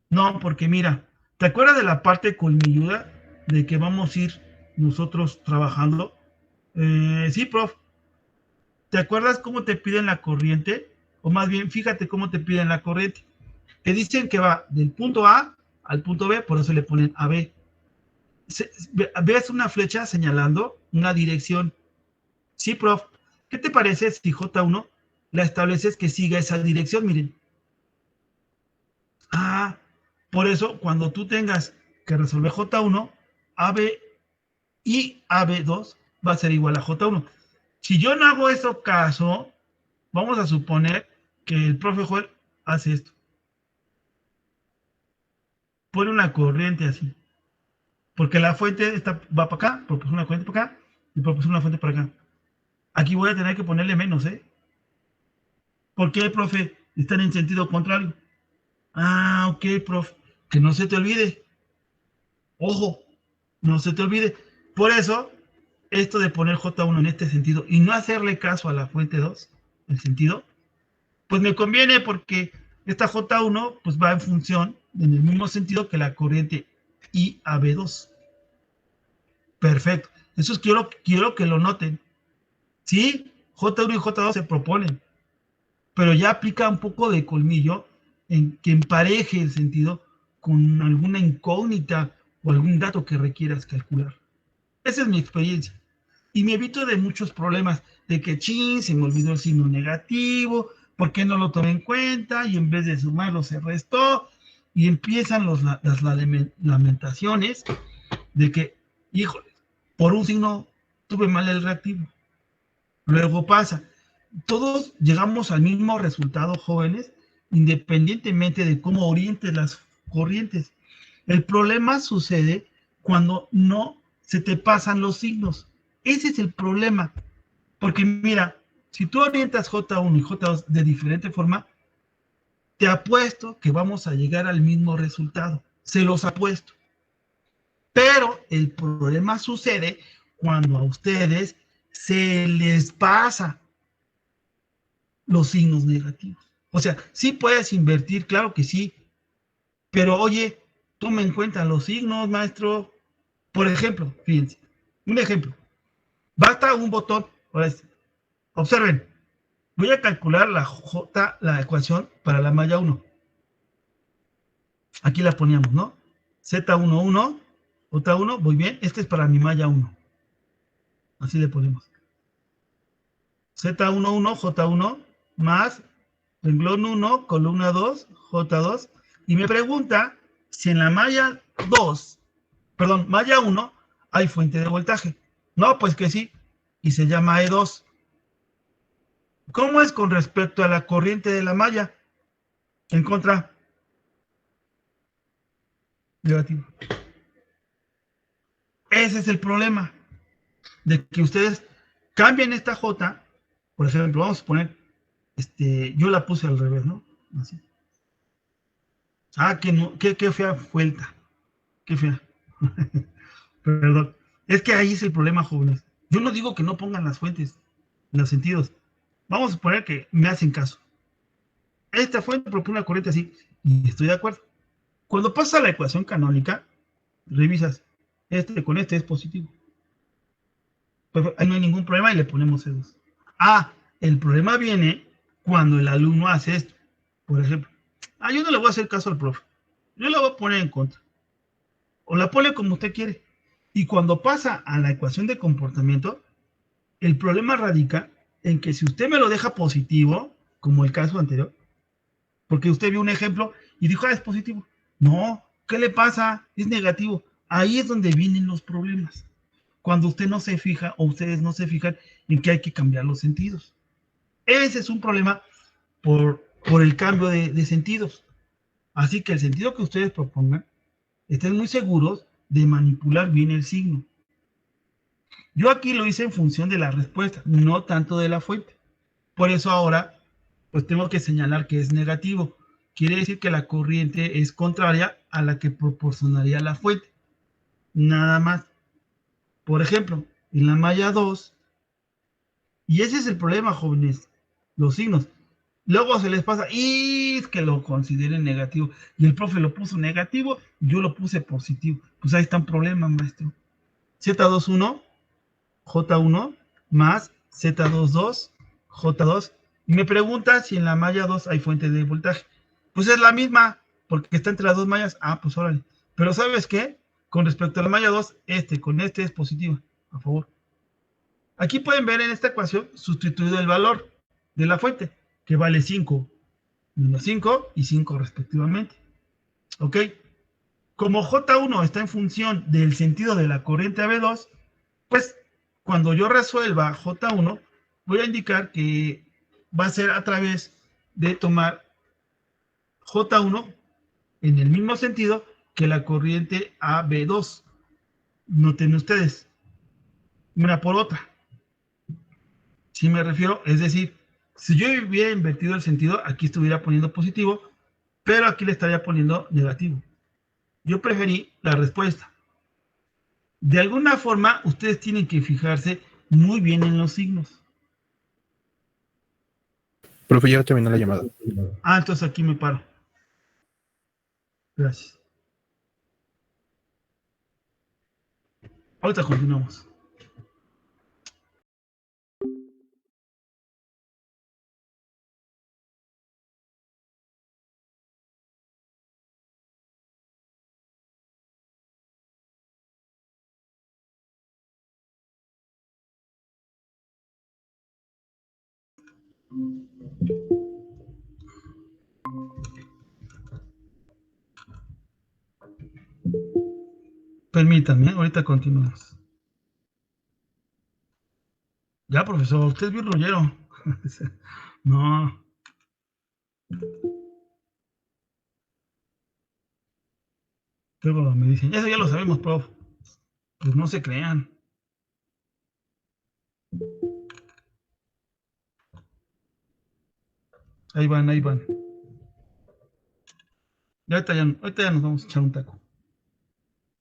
No, porque mira, ¿te acuerdas de la parte colmilluda de que vamos a ir nosotros trabajando? Sí, prof. ¿Te acuerdas cómo te piden la corriente? O más bien, fíjate cómo te piden la corriente. Te dicen que va del punto A al punto B, por eso le ponen AB. ¿Ves una flecha señalando una dirección? Sí, prof. ¿Qué te parece si J1 la estableces que siga esa dirección? Miren. Ah, por eso cuando tú tengas que resolver J1, AB y AB2 va a ser igual a J1. Si yo no hago eso caso, vamos a suponer que el profe Joel hace esto. Pone una corriente así. Porque la fuente va para acá, propuso una corriente para acá y propuso una fuente para acá. Aquí voy a tener que ponerle menos, ¿eh? ¿Por qué, profe? Están en sentido contrario. Ah, ok, profe. Que no se te olvide. Ojo, no se te olvide. Por eso, esto de poner J1 en este sentido y no hacerle caso a la fuente 2, el sentido, pues me conviene porque esta J1 pues va en función, en el mismo sentido que la corriente IAB2. Perfecto. Eso quiero que lo noten. Sí, J1 y J2 se proponen, pero ya aplica un poco de colmillo en que empareje el sentido con alguna incógnita o algún dato que requieras calcular. Esa es mi experiencia. y me evito de muchos problemas, de que, chin, se me olvidó el signo negativo, ¿por qué no lo tomé en cuenta? Y en vez de sumarlo se restó, y empiezan las lamentaciones de que, híjole, por un signo tuve mal el reactivo. Luego pasa, todos llegamos al mismo resultado, jóvenes, independientemente de cómo orientes las corrientes. El problema sucede cuando no se te pasan los signos. Ese es el problema. Porque mira, si tú orientas J1 y J2 de diferente forma, te apuesto que vamos a llegar al mismo resultado. Se los apuesto. Pero el problema sucede cuando a ustedes se les pasa los signos negativos. O sea, sí puedes invertir, claro que sí, pero oye, toma en cuenta los signos, maestro. Por ejemplo, fíjense, un ejemplo, basta un botón, observen, voy a calcular la ecuación para la malla 1. Aquí la poníamos, ¿no? Z11, J1, muy bien, este es para mi malla 1. Así le ponemos. Z11, J1, más renglón 1, columna 2, J2. Y me pregunta si en la malla 2, perdón, malla 1, hay fuente de voltaje. No, pues que sí. Y se llama E2. ¿Cómo es con respecto a la corriente de la malla? En contra. Negativo. Ese es el problema. De que ustedes cambien esta J. Por ejemplo, vamos a poner, yo la puse al revés, ¿no? Así. Que no, qué fea vuelta. Qué fea. Perdón. Es que ahí es el problema, jóvenes. Yo no digo que no pongan las fuentes, los sentidos. Vamos a suponer que me hacen caso. Esta fuente propone una corriente así, y estoy de acuerdo. Cuando pasa la ecuación canónica, revisas, con este es positivo. Pues ahí no hay ningún problema y le ponemos C2. El problema viene cuando el alumno hace esto. Por ejemplo, yo no le voy a hacer caso al profe. Yo la voy a poner en contra. O la pone como usted quiere. Y cuando pasa a la ecuación de comportamiento, el problema radica en que si usted me lo deja positivo, como el caso anterior, porque usted vio un ejemplo y dijo, es positivo. No, ¿qué le pasa? Es negativo. Ahí es donde vienen los problemas. Cuando usted no se fija o ustedes no se fijan en que hay que cambiar los sentidos. Ese es un problema por el cambio de sentidos. Así que el sentido que ustedes propongan, estén muy seguros de manipular bien el signo. Yo aquí lo hice en función de la respuesta, no tanto de la fuente. Por eso ahora, pues tengo que señalar que es negativo. Quiere decir que la corriente es contraria a la que proporcionaría la fuente. Nada más. Por ejemplo, en la malla 2, y ese es el problema, jóvenes, los signos. Luego se les pasa, y es que lo consideren negativo. Y el profe lo puso negativo, yo lo puse positivo. Pues ahí está un problema, maestro. Z21, J1, más Z22, J2. Y me pregunta si en la malla 2 hay fuente de voltaje. Pues es la misma, porque está entre las dos mallas. Pues órale. Pero ¿sabes qué? Con respecto a la malla 2, con este es positivo. A favor. Aquí pueden ver en esta ecuación sustituido el valor de la fuente, que vale 5, menos 5 y 5 respectivamente. ¿Ok? Como J1 está en función del sentido de la corriente AB2, pues cuando yo resuelva J1, voy a indicar que va a ser a través de tomar J1 en el mismo sentido que la corriente AB2. Noten ustedes, una por otra. Si me refiero, es decir, si yo hubiera invertido el sentido, aquí estuviera poniendo positivo, pero aquí le estaría poniendo negativo. Yo preferí la respuesta. De alguna forma, ustedes tienen que fijarse muy bien en los signos. Profe, ya terminó la llamada. Entonces aquí me paro. Gracias. Ahorita continuamos. Permítanme, ahorita continuamos. Ya, profesor, usted es bien rollero. No. Luego me dicen, eso ya lo sabemos, prof. Pues no se crean. Ahí van, ahí van. Ya ahorita ya nos vamos a echar un taco.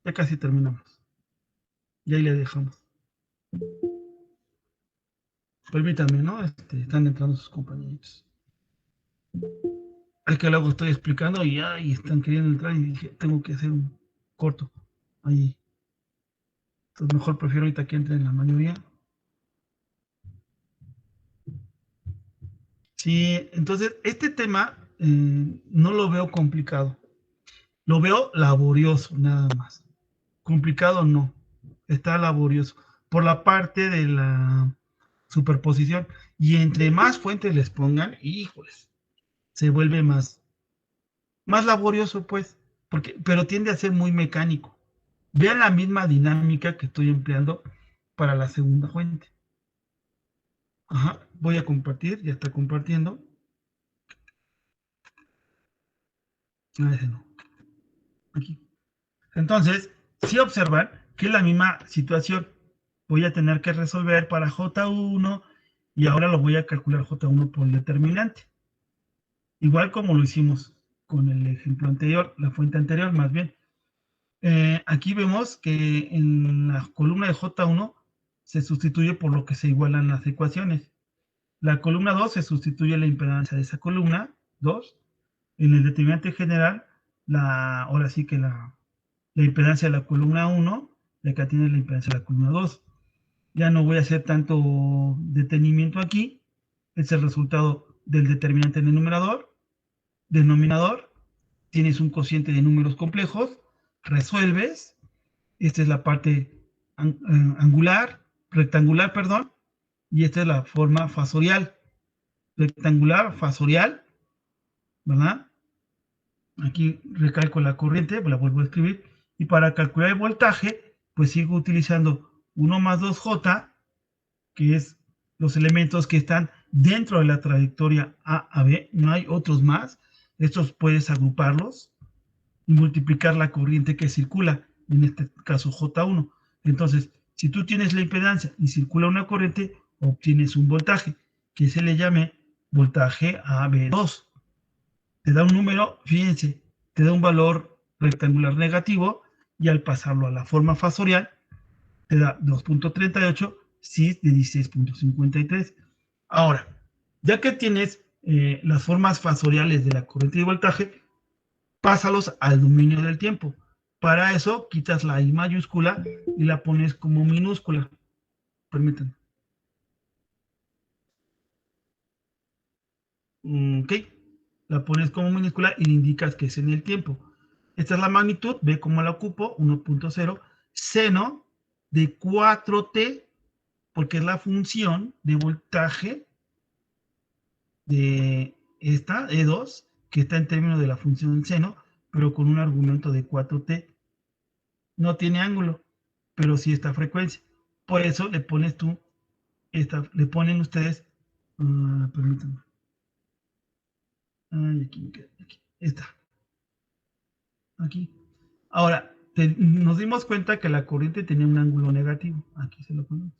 Ya casi terminamos. Y ahí le dejamos. Permítanme, ¿no? Están entrando sus compañeros. Es que luego estoy explicando y ya y están queriendo entrar y dije, tengo que hacer un corto. Ahí. Entonces mejor prefiero ahorita que entren la mayoría. Sí, entonces este tema no lo veo complicado. Lo veo laborioso, nada más. Complicado no. Está laborioso. Por la parte de la superposición. Y entre más fuentes les pongan, híjoles, se vuelve más laborioso, pues. Pero tiende a ser muy mecánico. Vean la misma dinámica que estoy empleando para la segunda fuente. Ajá, voy a compartir, ya está compartiendo. Ese no. Aquí. Entonces, si observan que es la misma situación, voy a tener que resolver para J1 y ahora lo voy a calcular J1 por el determinante. Igual como lo hicimos con el ejemplo anterior, la fuente anterior más bien. Aquí vemos que en la columna de J1 se sustituye por lo que se igualan las ecuaciones. La columna 2 se sustituye la impedancia de esa columna 2. En el determinante general, ahora sí que la impedancia de la columna 1, y acá tiene la impedancia de la columna 2. Ya no voy a hacer tanto detenimiento aquí. Es el resultado del determinante en el numerador. Denominador, tienes un cociente de números complejos, resuelves. Esta es la parte rectangular, perdón, y esta es la forma fasorial. Rectangular, fasorial, ¿verdad? Aquí recalco la corriente, la vuelvo a escribir. Y para calcular el voltaje, pues sigo utilizando 1 más 2J, que es los elementos que están dentro de la trayectoria A a B. No hay otros más. Estos puedes agruparlos y multiplicar la corriente que circula, en este caso J1. Entonces, si tú tienes la impedancia y circula una corriente, obtienes un voltaje, que se le llame voltaje AB2. Te da un número, fíjense, te da un valor rectangular negativo y al pasarlo a la forma fasorial te da 2.38 cis de 16.53. Ahora, ya que tienes las formas fasoriales de la corriente y voltaje, pásalos al dominio del tiempo. Para eso quitas la I mayúscula y la pones como minúscula. Permítanme. Ok, la pones como minúscula y le indicas que es en el tiempo. Esta es la magnitud, ve cómo la ocupo, 1.0, seno de 4t, porque es la función de voltaje de esta, E2, que está en términos de la función seno, pero con un argumento de 4t. No tiene ángulo, pero sí esta frecuencia. Por eso le pones tú, le ponen ustedes, permítanme, aquí, esta, aquí. Ahora, nos dimos cuenta que la corriente tenía un ángulo negativo. Aquí se lo ponemos.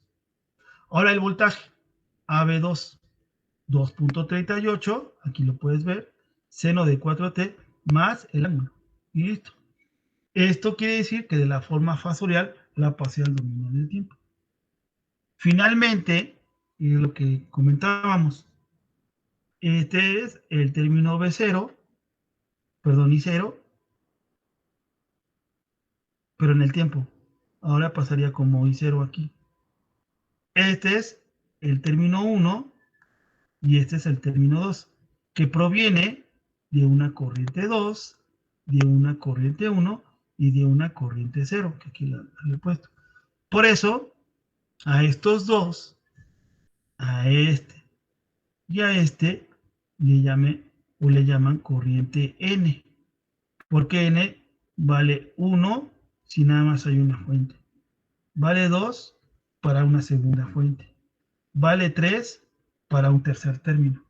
Ahora el voltaje, AB2, 2.38, aquí lo puedes ver, seno de 4t más el ángulo. Y listo. Esto quiere decir que de la forma fasorial la pasé al dominio del tiempo. Finalmente, y lo que comentábamos, este es el término B0, perdón, I0, pero en el tiempo. Ahora pasaría como I0 aquí. Este es el término 1 y este es el término 2, que proviene de una corriente 2, de una corriente 1 y de una corriente 0, que aquí la he puesto. Por eso, a estos dos, a este y a este le llaman corriente N. Porque N vale 1 si nada más hay una fuente. Vale 2 para una segunda fuente. Vale 3 para un tercer término.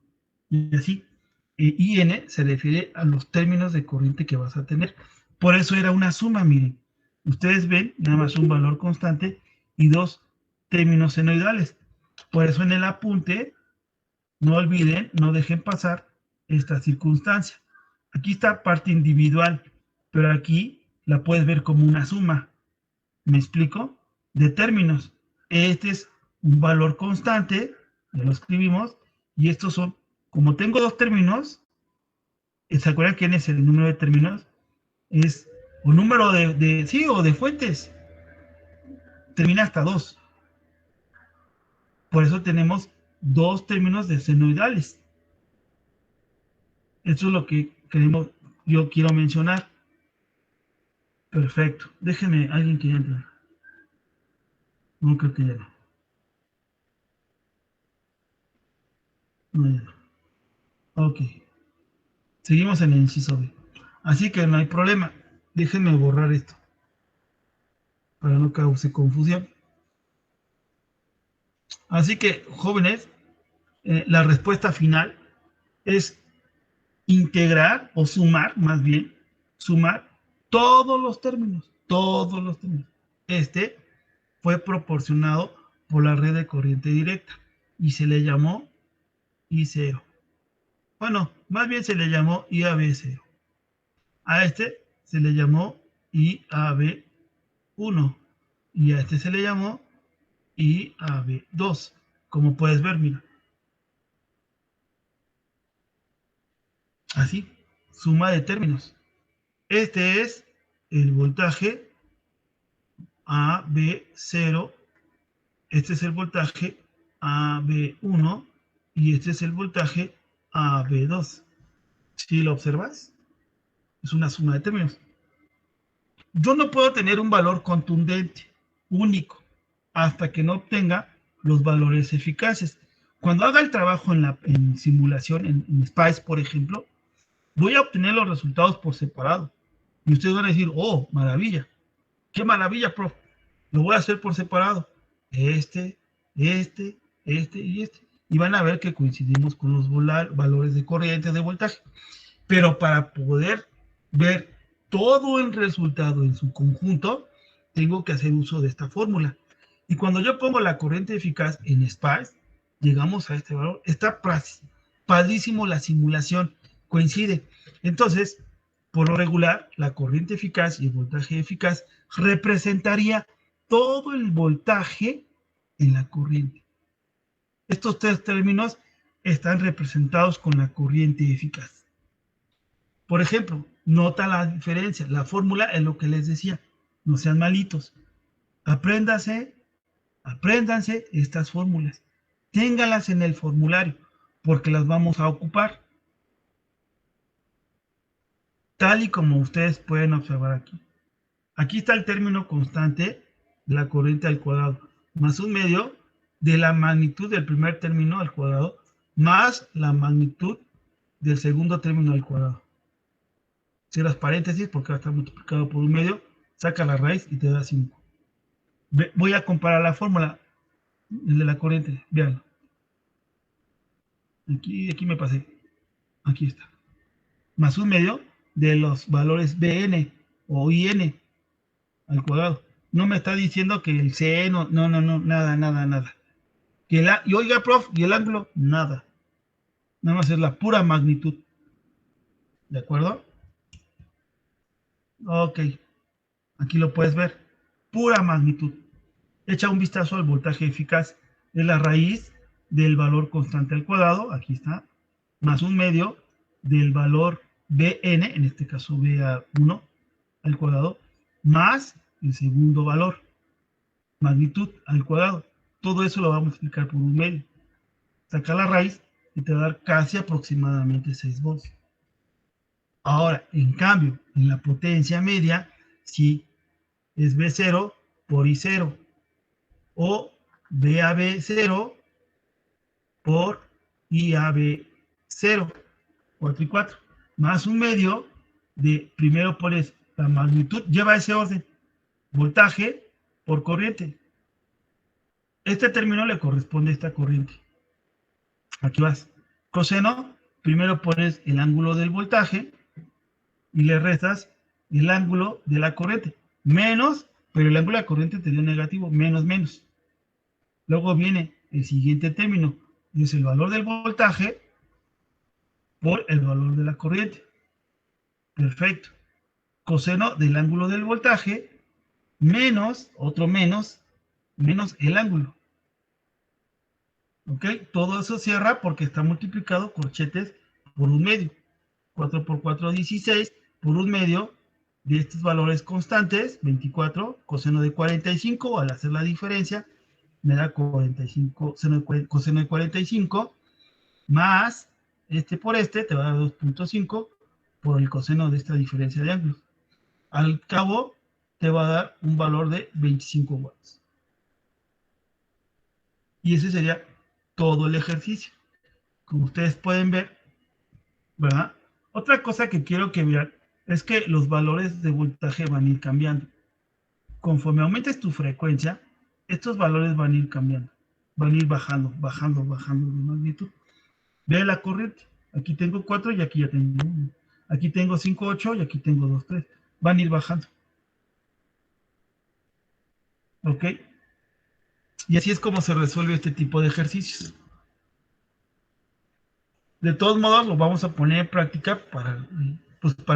Y así. Y N se refiere a los términos de corriente que vas a tener. Por eso era una suma, miren. Ustedes ven nada más un valor constante y dos términos senoidales. Por eso en el apunte, no olviden, no dejen pasar esta circunstancia. Aquí está parte individual, pero aquí la puedes ver como una suma. ¿Me explico? De términos. Este es un valor constante, ya lo escribimos, y estos son, como tengo dos términos, ¿se acuerdan quién es el número de términos? Es o número sí, o de fuentes. Termina hasta 2. Por eso tenemos dos términos de senoidales. Eso es lo que yo quiero mencionar. Perfecto. Déjeme, alguien que entre. No creo que ya no. No, ya no. Ok. Seguimos en el inciso B. Así que no hay problema. Déjenme borrar esto para no cause confusión. Así que, jóvenes, la respuesta final es integrar o sumar, más bien, sumar todos los términos, todos los términos. Este fue proporcionado por la red de corriente directa y se le llamó I0. Bueno, más bien se le llamó IAB0. A este se le llamó IAB1 y a este se le llamó IAB2. Como puedes ver, mira. Así, suma de términos. Este es el voltaje AB0, este es el voltaje AB1 y este es el voltaje AB2. ¿Sí lo observas? Es una suma de términos. Yo no puedo tener un valor contundente, único, hasta que no obtenga los valores eficaces. Cuando haga el trabajo en simulación, en SPICE, por ejemplo, voy a obtener los resultados por separado. Y ustedes van a decir, oh, maravilla. ¡Qué maravilla, prof! Lo voy a hacer por separado. Este y este. Y van a ver que coincidimos con los valores de corriente de voltaje. Pero para poder ver todo el resultado en su conjunto, tengo que hacer uso de esta fórmula. Y cuando yo pongo la corriente eficaz en SPICE, llegamos a este valor. Está padrísimo la simulación, coincide. Entonces, por lo regular, la corriente eficaz y el voltaje eficaz representaría todo el voltaje en la corriente. Estos tres términos están representados con la corriente eficaz. Por ejemplo, nota la diferencia. La fórmula es lo que les decía. No sean malitos. Apréndanse estas fórmulas. Téngalas en el formulario, porque las vamos a ocupar. Tal y como ustedes pueden observar aquí. Aquí está el término constante de la corriente al cuadrado, más un medio de la magnitud del primer término al cuadrado, más la magnitud del segundo término al cuadrado. Cierras paréntesis porque va a estar multiplicado por un medio, saca la raíz y te da 5. Voy a comparar la fórmula de la corriente, vean. Aquí me pasé. Aquí está. Más un medio de los valores Bn o In al cuadrado. No me está diciendo que el seno, no, nada. Y oiga, prof, ¿y el ángulo? Nada. Nada más es la pura magnitud. ¿De acuerdo? Ok. Aquí lo puedes ver. Pura magnitud. Echa un vistazo al voltaje eficaz. Es la raíz del valor constante al cuadrado. Aquí está. Más un medio del valor Bn, en este caso BA1 al cuadrado, más el segundo valor, magnitud al cuadrado. Todo eso lo vamos a explicar por un medio. Saca la raíz y te va a dar casi aproximadamente 6 volts. Ahora, en cambio, en la potencia media, sí es B0 por I0 o BAB0 por y AB0, 4 y 4, más 1/2 de, primero pones la magnitud, lleva ese orden, voltaje por corriente. Este término le corresponde a esta corriente. Aquí vas. Coseno, primero pones el ángulo del voltaje y le restas el ángulo de la corriente. Menos, pero el ángulo de la corriente te dio negativo, menos, menos. Luego viene el siguiente término, y es el valor del voltaje por el valor de la corriente. Perfecto. Coseno del ángulo del voltaje menos, otro menos, menos el ángulo. ¿Ok? Todo eso cierra porque está multiplicado corchetes por 1/2. 4 por 4, 16, por 1/2 de estos valores constantes, 24, coseno de 45, al hacer la diferencia, me da 45, coseno de 45, más este por este, te va a dar 2.5 por el coseno de esta diferencia de ángulos. Al cabo, te va a dar un valor de 25 watts. Y ese sería todo el ejercicio. Como ustedes pueden ver, ¿verdad? Otra cosa que quiero que vean es que los valores de voltaje van a ir cambiando. Conforme aumentes tu frecuencia, estos valores van a ir cambiando. Van a ir bajando, bajando, bajando de magnitud. Ve la corriente. Aquí tengo 4 y aquí ya tengo 1. Aquí tengo 5, 8 y aquí tengo 2, 3. Van a ir bajando. ¿Ok? Y así es como se resuelve este tipo de ejercicios. De todos modos, lo vamos a poner en práctica para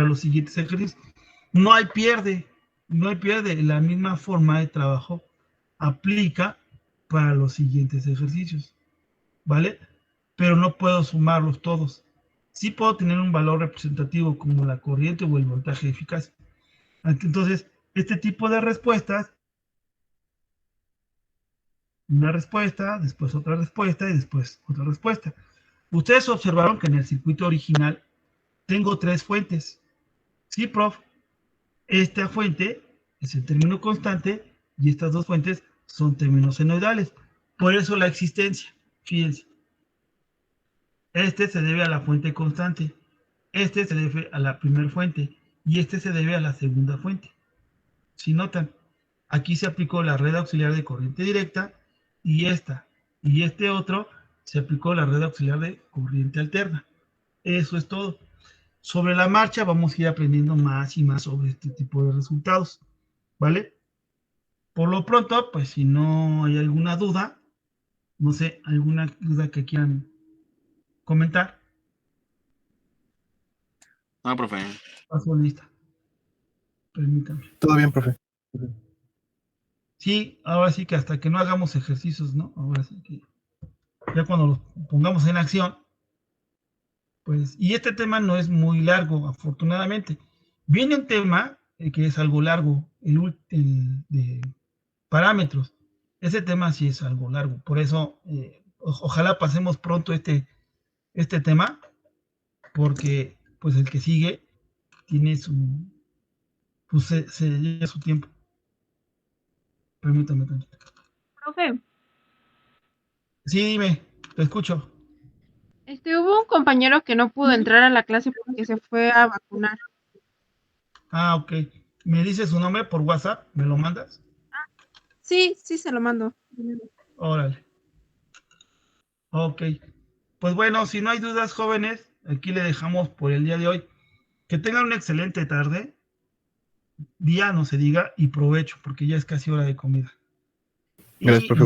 los siguientes ejercicios. No hay pierde, no hay pierde. La misma forma de trabajo aplica para los siguientes ejercicios, ¿vale? Pero no puedo sumarlos todos. Sí puedo tener un valor representativo como la corriente o el voltaje eficaz. Entonces, este tipo de respuestas, una respuesta, después otra respuesta y después otra respuesta. Ustedes observaron que en el circuito original tengo 3 fuentes. Sí, prof. Esta fuente es el término constante y estas 2 fuentes son términos senoidales. Por eso la existencia. Fíjense. Este se debe a la fuente constante. Este se debe a la primera fuente. Y este se debe a la segunda fuente. Si notan, aquí se aplicó la red auxiliar de corriente directa y esta. Y este otro se aplicó la red auxiliar de corriente alterna. Eso es todo. Sobre la marcha vamos a ir aprendiendo más y más sobre este tipo de resultados, ¿vale? Por lo pronto, pues si no hay alguna duda, no sé, alguna duda que quieran comentar. No, profe. Paso lista. Permítame. Todo bien, profe. Sí, ahora sí que hasta que no hagamos ejercicios, ¿no? Ahora sí que ya cuando los pongamos en acción, pues, y este tema no es muy largo, afortunadamente. Viene un tema que es algo largo, el de parámetros. Ese tema sí es algo largo, por eso ojalá pasemos pronto este tema, porque pues el que sigue tiene pues se lleva su tiempo. Permítame tantito. Profe, Sí, dime, te escucho. hubo un compañero que no pudo entrar a la clase porque se fue a vacunar. Ah, ok. ¿Me dices su nombre por WhatsApp? ¿Me lo mandas? Sí, se lo mando. Órale. Ok. Pues bueno, si no hay dudas, jóvenes, aquí le dejamos por el día de hoy. Que tengan una excelente tarde, día, no se diga, y provecho, porque ya es casi hora de comida. Gracias, profe.